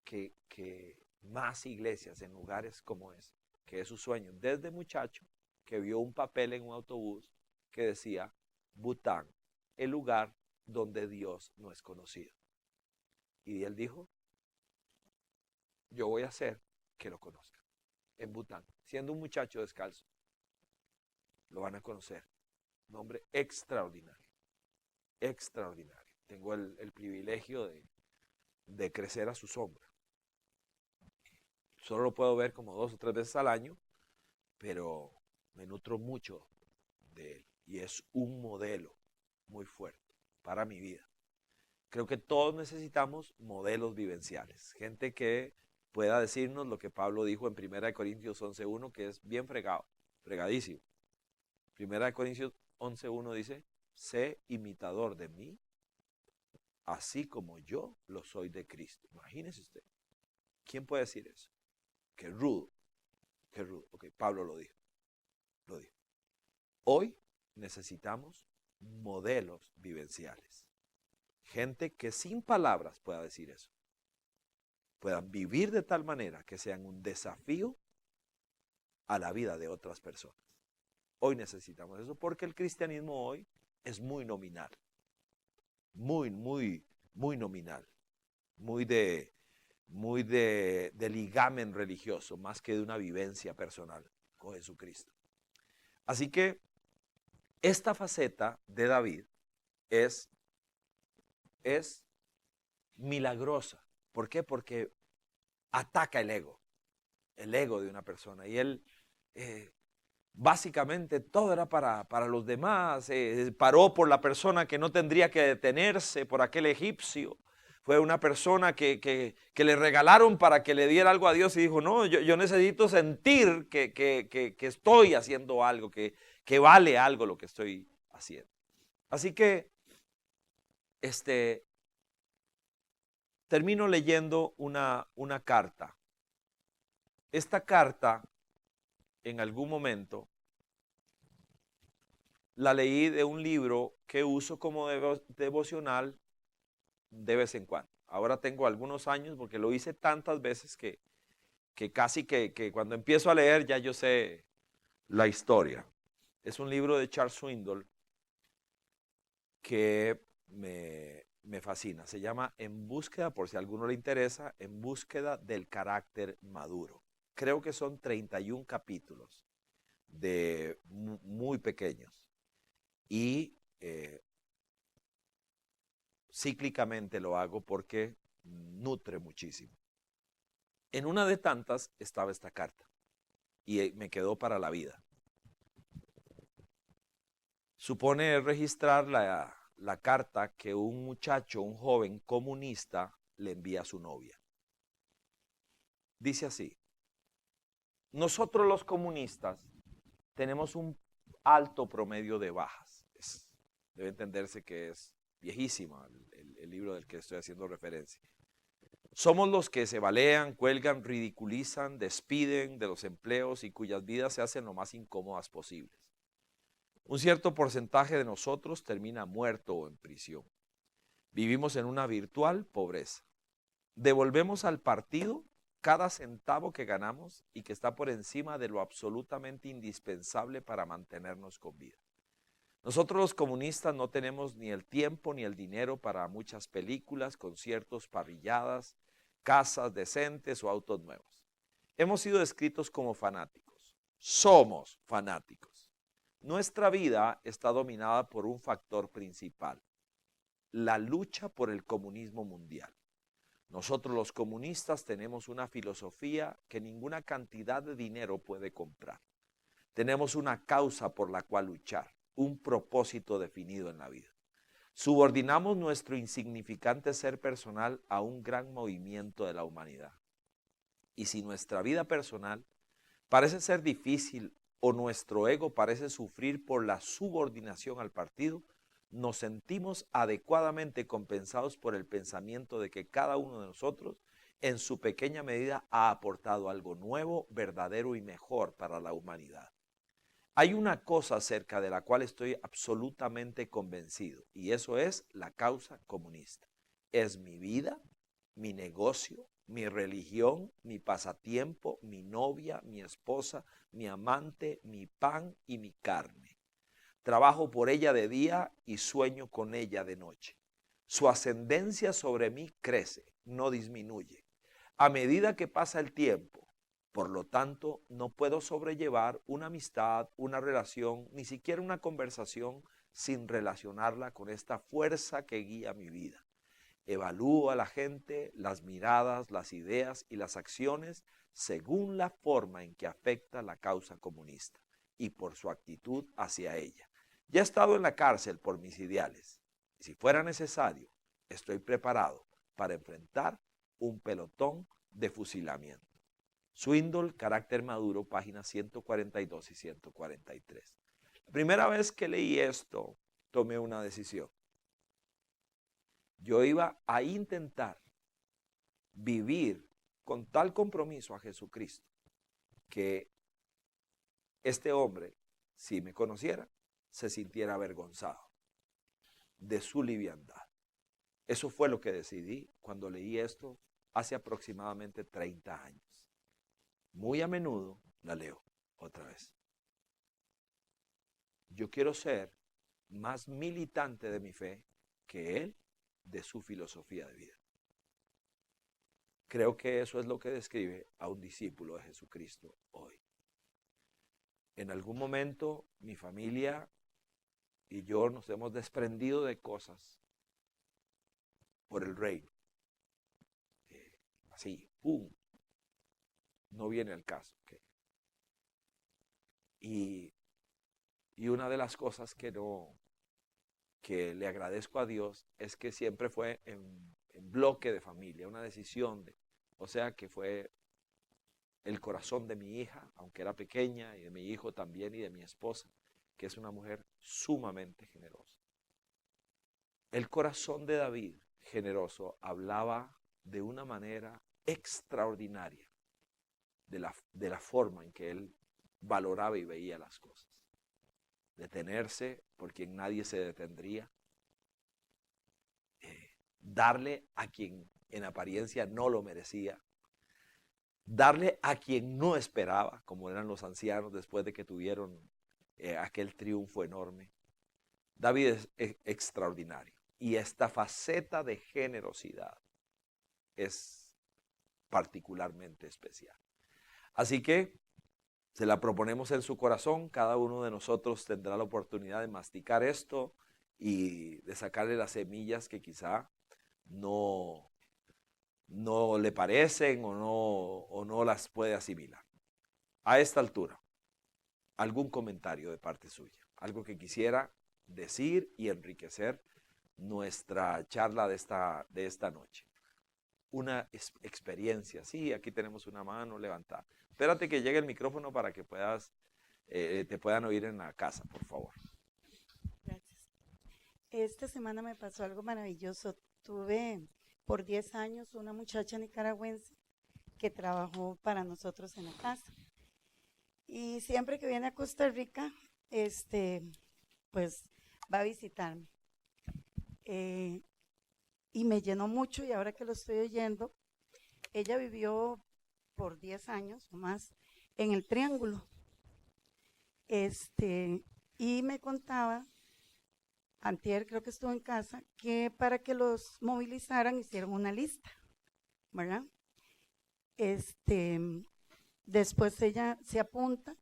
que más iglesias en lugares como ese, que es su sueño. Desde muchacho, que vio un papel en un autobús que decía Bután, el lugar donde Dios no es conocido. Y él dijo, yo voy a hacer que lo conozcan. En Bután, siendo un muchacho descalzo, lo van a conocer. Un hombre extraordinario, extraordinario. Tengo el privilegio de crecer a su sombra. Solo lo puedo ver como 2 o 3 veces al año, pero me nutro mucho de él. Y es un modelo muy fuerte para mi vida. Creo que todos necesitamos modelos vivenciales. Gente que pueda decirnos lo que Pablo dijo en 1 Corintios 11:1, que es bien fregado, fregadísimo. 1 Corintios 11:1 dice, sé imitador de mí, así como yo lo soy de Cristo. Imagínese usted. ¿Quién puede decir eso? Qué rudo, qué rudo. Ok, Pablo lo dijo. Hoy necesitamos modelos vivenciales. Gente que sin palabras pueda decir eso. Puedan vivir de tal manera que sean un desafío a la vida de otras personas. Hoy necesitamos eso porque el cristianismo hoy es muy nominal. Muy nominal. Muy de ligamen religioso, más que de una vivencia personal con Jesucristo. Así que esta faceta de David es milagrosa. ¿Por qué? Porque ataca el ego de una persona. Y él básicamente todo era para los demás. Paró por la persona que no tendría que detenerse, por aquel egipcio. Fue una persona que le regalaron para que le diera algo a Dios y dijo, no, yo necesito sentir que estoy haciendo algo, que vale algo lo que estoy haciendo. Así que termino leyendo una carta. Esta carta, en algún momento, la leí de un libro que uso como devocional de vez en cuando. Ahora tengo algunos años porque lo hice tantas veces que casi que cuando empiezo a leer ya yo sé la historia. Es un libro de Charles Swindoll que me fascina. Se llama En búsqueda, por si a alguno le interesa, En búsqueda del carácter maduro. Creo que son 31 capítulos de muy pequeños. Y cíclicamente lo hago porque nutre muchísimo. En una de tantas estaba esta carta y me quedó para la vida. Supone registrar la carta que un muchacho, un joven comunista, le envía a su novia. Dice así: nosotros los comunistas tenemos un alto promedio de bajas. Debe entenderse que es viejísima el libro del que estoy haciendo referencia. Somos los que se balean, cuelgan, ridiculizan, despiden de los empleos y cuyas vidas se hacen lo más incómodas posibles. Un cierto porcentaje de nosotros termina muerto o en prisión. Vivimos en una virtual pobreza. Devolvemos al partido cada centavo que ganamos y que está por encima de lo absolutamente indispensable para mantenernos con vida. Nosotros los comunistas no tenemos ni el tiempo ni el dinero para muchas películas, conciertos, parrilladas, casas decentes o autos nuevos. Hemos sido descritos como fanáticos. Somos fanáticos. Nuestra vida está dominada por un factor principal: la lucha por el comunismo mundial. Nosotros los comunistas tenemos una filosofía que ninguna cantidad de dinero puede comprar. Tenemos una causa por la cual luchar, un propósito definido en la vida. Subordinamos nuestro insignificante ser personal a un gran movimiento de la humanidad. Y si nuestra vida personal parece ser difícil o nuestro ego parece sufrir por la subordinación al partido, nos sentimos adecuadamente compensados por el pensamiento de que cada uno de nosotros en su pequeña medida ha aportado algo nuevo, verdadero y mejor para la humanidad. Hay una cosa acerca de la cual estoy absolutamente convencido, y eso es la causa comunista. Es mi vida, mi negocio, mi religión, mi pasatiempo, mi novia, mi esposa, mi amante, mi pan y mi carne. Trabajo por ella de día y sueño con ella de noche. Su ascendencia sobre mí crece, no disminuye. A medida que pasa el tiempo, por lo tanto, no puedo sobrellevar una amistad, una relación, ni siquiera una conversación sin relacionarla con esta fuerza que guía mi vida. Evalúo a la gente, las miradas, las ideas y las acciones según la forma en que afecta la causa comunista y por su actitud hacia ella. Ya he estado en la cárcel por mis ideales y si fuera necesario, estoy preparado para enfrentar un pelotón de fusilamiento. Swindoll, Carácter Maduro, páginas 142 y 143. La primera vez que leí esto, tomé una decisión. Yo iba a intentar vivir con tal compromiso a Jesucristo que este hombre, si me conociera, se sintiera avergonzado de su liviandad. Eso fue lo que decidí cuando leí esto hace aproximadamente 30 años. Muy a menudo la leo otra vez. Yo quiero ser más militante de mi fe que él de su filosofía de vida. Creo que eso es lo que describe a un discípulo de Jesucristo hoy. En algún momento mi familia y yo nos hemos desprendido de cosas por el reino. Así, ¡pum! No viene al caso. ¿Okay? Y una de las cosas que le agradezco a Dios es que siempre fue en bloque de familia, una decisión o sea que fue el corazón de mi hija, aunque era pequeña, y de mi hijo también, y de mi esposa, que es una mujer sumamente generosa. El corazón de David, generoso, hablaba de una manera extraordinaria de la forma en que él valoraba y veía las cosas. Detenerse por quien nadie se detendría. Darle a quien en apariencia no lo merecía. Darle a quien no esperaba, como eran los ancianos después de que tuvieron aquel triunfo enorme. David es extraordinario. Y esta faceta de generosidad es particularmente especial. Así que se la proponemos en su corazón. Cada uno de nosotros tendrá la oportunidad de masticar esto y de sacarle las semillas que quizá no le parecen o no las puede asimilar. A esta altura, algún comentario de parte suya, algo que quisiera decir y enriquecer nuestra charla de esta noche. Una experiencia, sí, aquí tenemos una mano levantada. Espérate que llegue el micrófono para que te puedan oír en la casa, por favor. Gracias. Esta semana me pasó algo maravilloso. Tuve por 10 años una muchacha nicaragüense que trabajó para nosotros en la casa. Y siempre que viene a Costa Rica, pues va a visitarme. Y me llenó mucho y ahora que lo estoy oyendo, ella vivió por 10 años o más en el Triángulo. Y me contaba, antier creo que estuvo en casa, que para que los movilizaran hicieron una lista, ¿verdad? Después ella se apunta,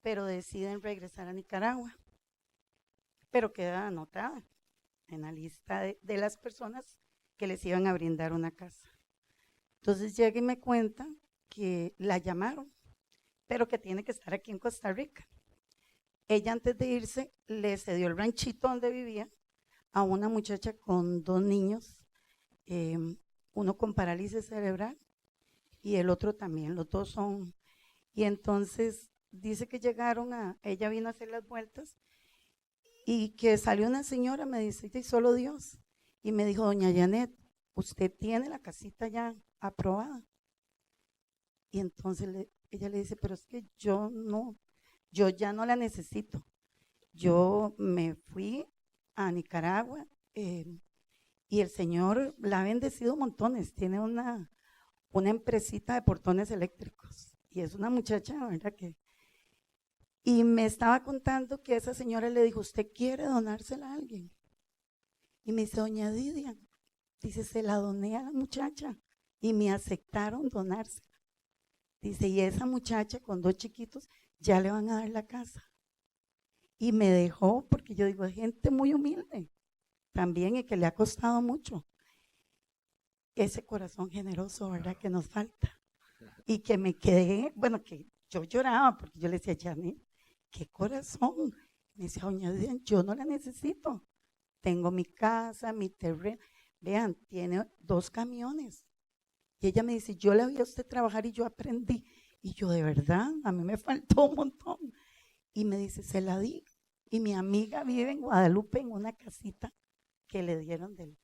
pero deciden regresar a Nicaragua, pero queda anotada en la lista de las personas que les iban a brindar una casa. Entonces llega y me cuenta que la llamaron, pero que tiene que estar aquí en Costa Rica. Ella antes de irse le cedió el ranchito donde vivía a una muchacha con 2 niños, uno con parálisis cerebral y el otro también, los dos son. Y entonces dice que ella vino a hacer las vueltas y que salió una señora, me dice, y solo Dios. Y me dijo, doña Janet, usted tiene la casita ya aprobada. Y entonces ella le dice, pero es que yo ya no la necesito. Yo me fui a Nicaragua y el Señor la ha bendecido montones. Tiene una empresita de portones eléctricos y es una muchacha, ¿verdad? Y me estaba contando que esa señora le dijo, ¿usted quiere donársela a alguien? Y me dice, doña Didia, dice, se la doné a la muchacha y me aceptaron donársela. Dice, y esa muchacha con 2 chiquitos ya le van a dar la casa. Y me dejó, porque yo digo, es gente muy humilde también y que le ha costado mucho. Ese corazón generoso, ¿verdad? Que nos falta. Y que me quedé, bueno, que yo lloraba porque yo le decía, Janet, ¿qué corazón? Me decía, doña Didia, yo no la necesito. Tengo mi casa, mi terreno. Vean, tiene 2 camiones. Y ella me dice, yo la vi a usted trabajar y yo aprendí. Y yo, de verdad, a mí me faltó un montón. Y me dice, se la di. Y mi amiga vive en Guadalupe en una casita que le dieron de él.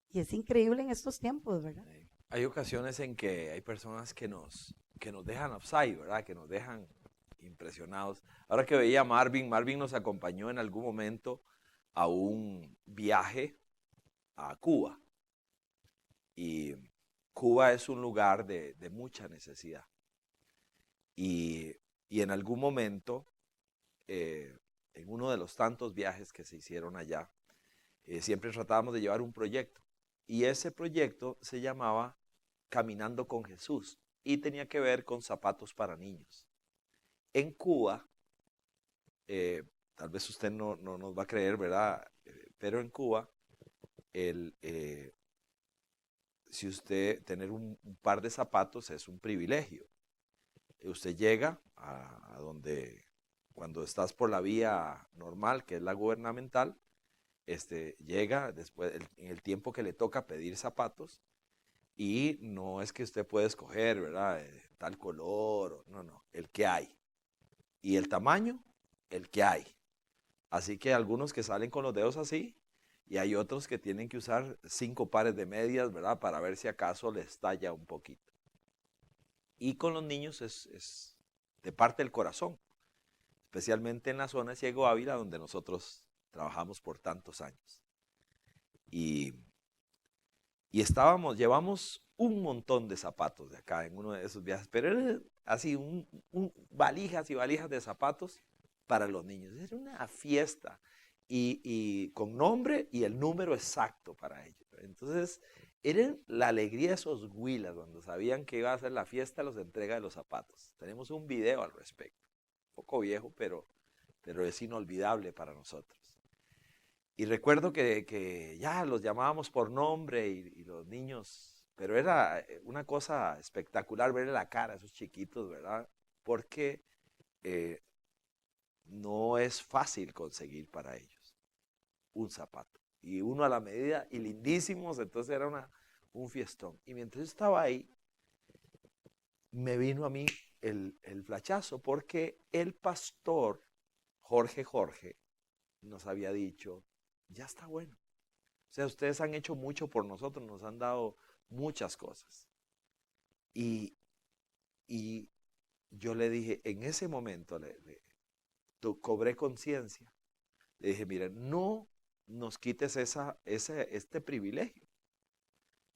Y es increíble en estos tiempos, ¿verdad? Hay ocasiones en que hay personas que nos dejan upside, ¿verdad? Que nos dejan impresionados. Ahora que veía a Marvin nos acompañó en algún momento a un viaje a Cuba. Y Cuba es un lugar de mucha necesidad. Y en algún momento, en uno de los tantos viajes que se hicieron allá, siempre tratábamos de llevar un proyecto. Y ese proyecto se llamaba Caminando con Jesús y tenía que ver con zapatos para niños. En Cuba, tal vez usted no nos va a creer, ¿verdad? Pero en Cuba, si usted tener un par de zapatos es un privilegio. Usted llega a donde, cuando estás por la vía normal, que es la gubernamental, llega después en el tiempo que le toca pedir zapatos y no es que usted puede escoger, ¿verdad? Tal color, no, el que hay. Y el tamaño, el que hay. Así que algunos que salen con los dedos así y hay otros que tienen que usar 5 pares de medias, ¿verdad? Para ver si acaso les talla un poquito. Y con los niños es de parte del corazón, especialmente en la zona de Ciego Ávila, donde nosotros trabajamos por tantos años. Y llevamos un montón de zapatos de acá en uno de esos viajes, pero era así, valijas y valijas de zapatos para los niños. Era una fiesta y con nombre y el número exacto para ellos. Entonces, era la alegría de esos huilas cuando sabían que iba a ser la fiesta, los entrega de los zapatos. Tenemos un video al respecto, un poco viejo, pero es inolvidable para nosotros. Y recuerdo que ya los llamábamos por nombre y los niños, pero era una cosa espectacular verle la cara a esos chiquitos, ¿verdad? Porque no es fácil conseguir para ellos un zapato. Y uno a la medida y lindísimos, entonces era un fiestón. Y mientras yo estaba ahí, me vino a mí el flachazo, porque el pastor Jorge nos había dicho, ya está bueno. O sea, ustedes han hecho mucho por nosotros, nos han dado muchas cosas. Y yo le dije, en ese momento cobré conciencia. Le dije, mire, no nos quites este privilegio.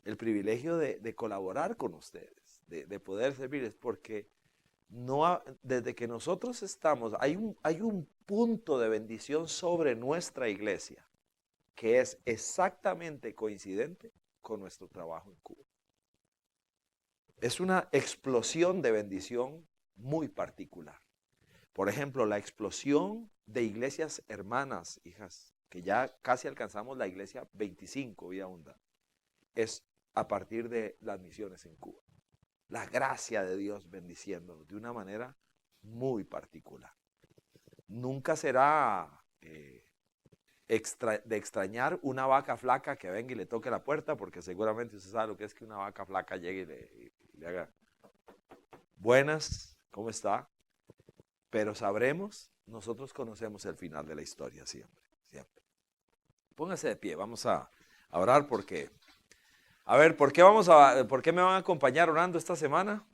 El privilegio de colaborar con ustedes, de poder servirles, porque desde que nosotros estamos, hay un punto de bendición sobre nuestra iglesia que es exactamente coincidente con nuestro trabajo en Cuba. Es una explosión de bendición muy particular. Por ejemplo, la explosión de iglesias hermanas, hijas, que ya casi alcanzamos la iglesia 25, Vida Abundante, es a partir de las misiones en Cuba. La gracia de Dios bendiciéndonos de una manera muy particular. Nunca será de extrañar una vaca flaca que venga y le toque la puerta, porque seguramente usted sabe lo que es que una vaca flaca llegue y le haga buenas, ¿cómo está? Pero nosotros conocemos el final de la historia siempre. Póngase de pie, vamos a orar porque A ver, ¿por qué me van a acompañar orando esta semana?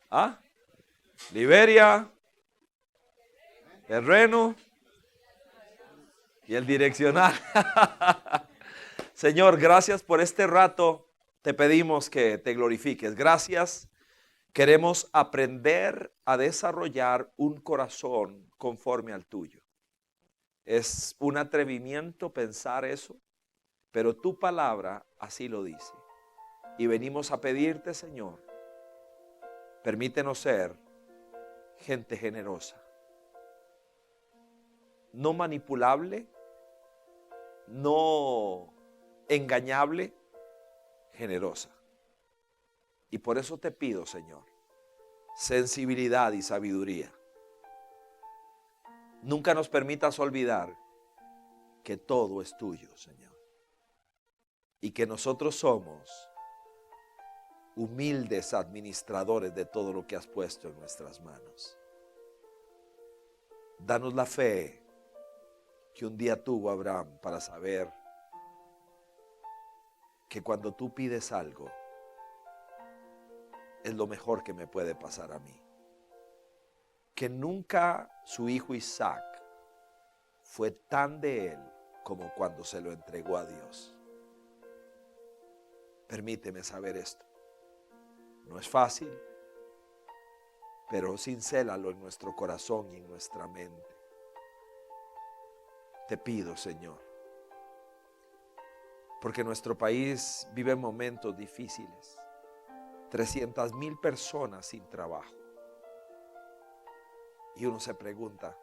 ¿Ah? Liberia, terreno y el direccional. Señor, gracias por este rato. Te pedimos que te glorifiques. Gracias. Queremos aprender a desarrollar un corazón conforme al tuyo. Es un atrevimiento pensar eso, pero tu palabra así lo dice. Y venimos a pedirte, Señor, permítenos ser gente generosa, no manipulable, no engañable, generosa. Y por eso te pido, Señor, sensibilidad y sabiduría. Nunca nos permitas olvidar que todo es tuyo, Señor. Y que nosotros somos humildes administradores de todo lo que has puesto en nuestras manos. Danos la fe que un día tuvo Abraham para saber que cuando tú pides algo, es lo mejor que me puede pasar a mí. Que nunca su hijo Isaac fue tan de él como cuando se lo entregó a Dios. Permíteme saber esto. No es fácil, pero cincélalo en nuestro corazón y en nuestra mente. Te pido, Señor, porque nuestro país vive momentos difíciles. 300,000 personas sin trabajo. Y uno se pregunta,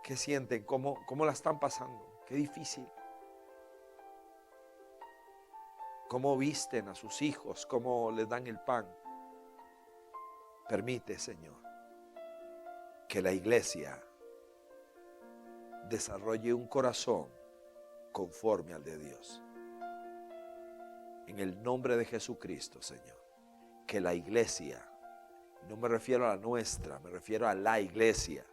¿qué sienten? ¿Cómo la están pasando? Qué difícil. ¿Cómo visten a sus hijos? ¿Cómo les dan el pan? Permite, Señor, que la iglesia desarrolle un corazón conforme al de Dios. En el nombre de Jesucristo, Señor, que la iglesia, no me refiero a la nuestra, me refiero a la iglesia,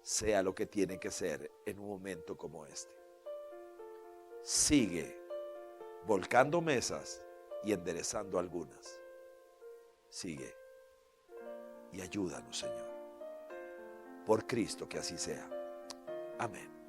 sea lo que tiene que ser en un momento como este. Sigue volcando mesas y enderezando algunas. Sigue y ayúdanos, Señor. Por Cristo, que así sea. Amén.